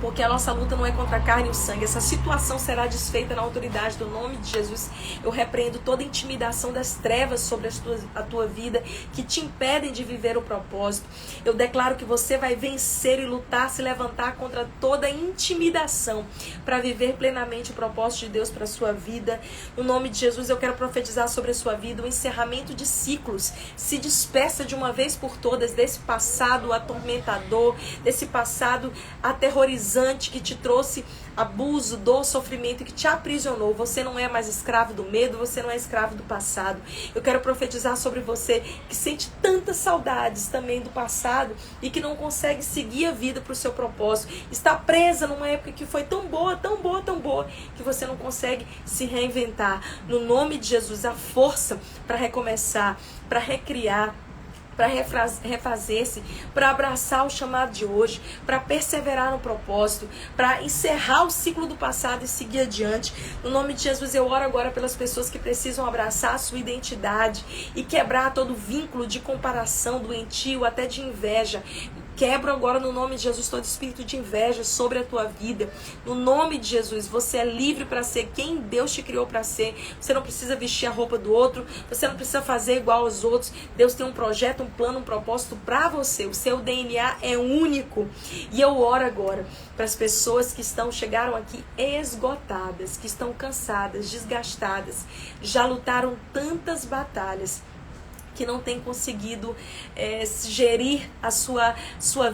porque a nossa luta não é contra a carne e o sangue. Essa situação será desfeita na autoridade do nome de Jesus. Eu repreendo toda intimidação das trevas sobre a tua vida que te impedem de viver o propósito. Eu declaro que você vai vencer e lutar, se levantar contra toda intimidação para viver plenamente o propósito de Deus para a sua vida. No nome de Jesus, eu quero profetizar sobre a sua vida o encerramento de ciclos. Se despeça de uma vez por todas desse passado atormentador, desse passado aterrorizante, que te trouxe abuso, dor, sofrimento e que te aprisionou. Você não é mais escravo do medo, você não é escravo do passado. Eu quero profetizar sobre você que sente tantas saudades também do passado e que não consegue seguir a vida para o seu propósito. Está presa numa época que foi tão boa, tão boa, tão boa, que você não consegue se reinventar. No nome de Jesus, a força para recomeçar, para recriar, para refazer-se, para abraçar o chamado de hoje, para perseverar no propósito, para encerrar o ciclo do passado e seguir adiante. No nome de Jesus, eu oro agora pelas pessoas que precisam abraçar a sua identidade e quebrar todo vínculo de comparação doentio, até de inveja. Quebro agora no nome de Jesus todo espírito de inveja sobre a tua vida. No nome de Jesus, você é livre para ser quem Deus te criou para ser. Você não precisa vestir a roupa do outro, você não precisa fazer igual aos outros. Deus tem um projeto, um plano, um propósito para você. O seu DNA é único. E eu oro agora para as pessoas que chegaram aqui esgotadas, que estão cansadas, desgastadas, já lutaram tantas batalhas, que não tem conseguido gerir a sua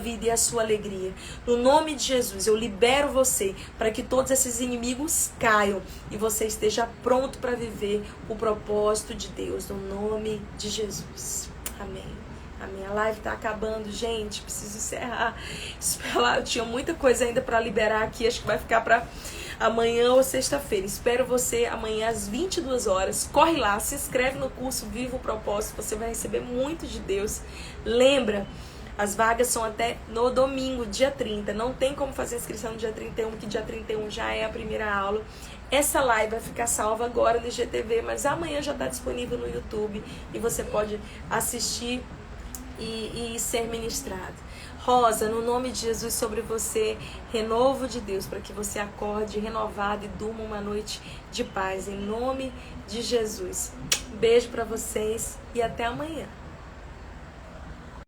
vida e a sua alegria. No nome de Jesus, eu libero você para que todos esses inimigos caiam e você esteja pronto para viver o propósito de Deus, no nome de Jesus. Amém. A minha live está acabando, gente, preciso encerrar. Eu tinha muita coisa ainda para liberar aqui, acho que vai ficar para amanhã ou sexta-feira. Espero você amanhã às 22 horas. Corre lá, se inscreve no curso Viva o Propósito, você vai receber muito de Deus. Lembra, as vagas são até no domingo, dia 30. Não tem como fazer inscrição no dia 31, porque dia 31 já é a primeira aula. Essa live vai ficar salva agora no IGTV, mas amanhã já está disponível no YouTube e você pode assistir e ser ministrado. Rosa, no nome de Jesus sobre você, renovo de Deus para que você acorde renovado e durma uma noite de paz, em nome de Jesus. Beijo para vocês e até amanhã.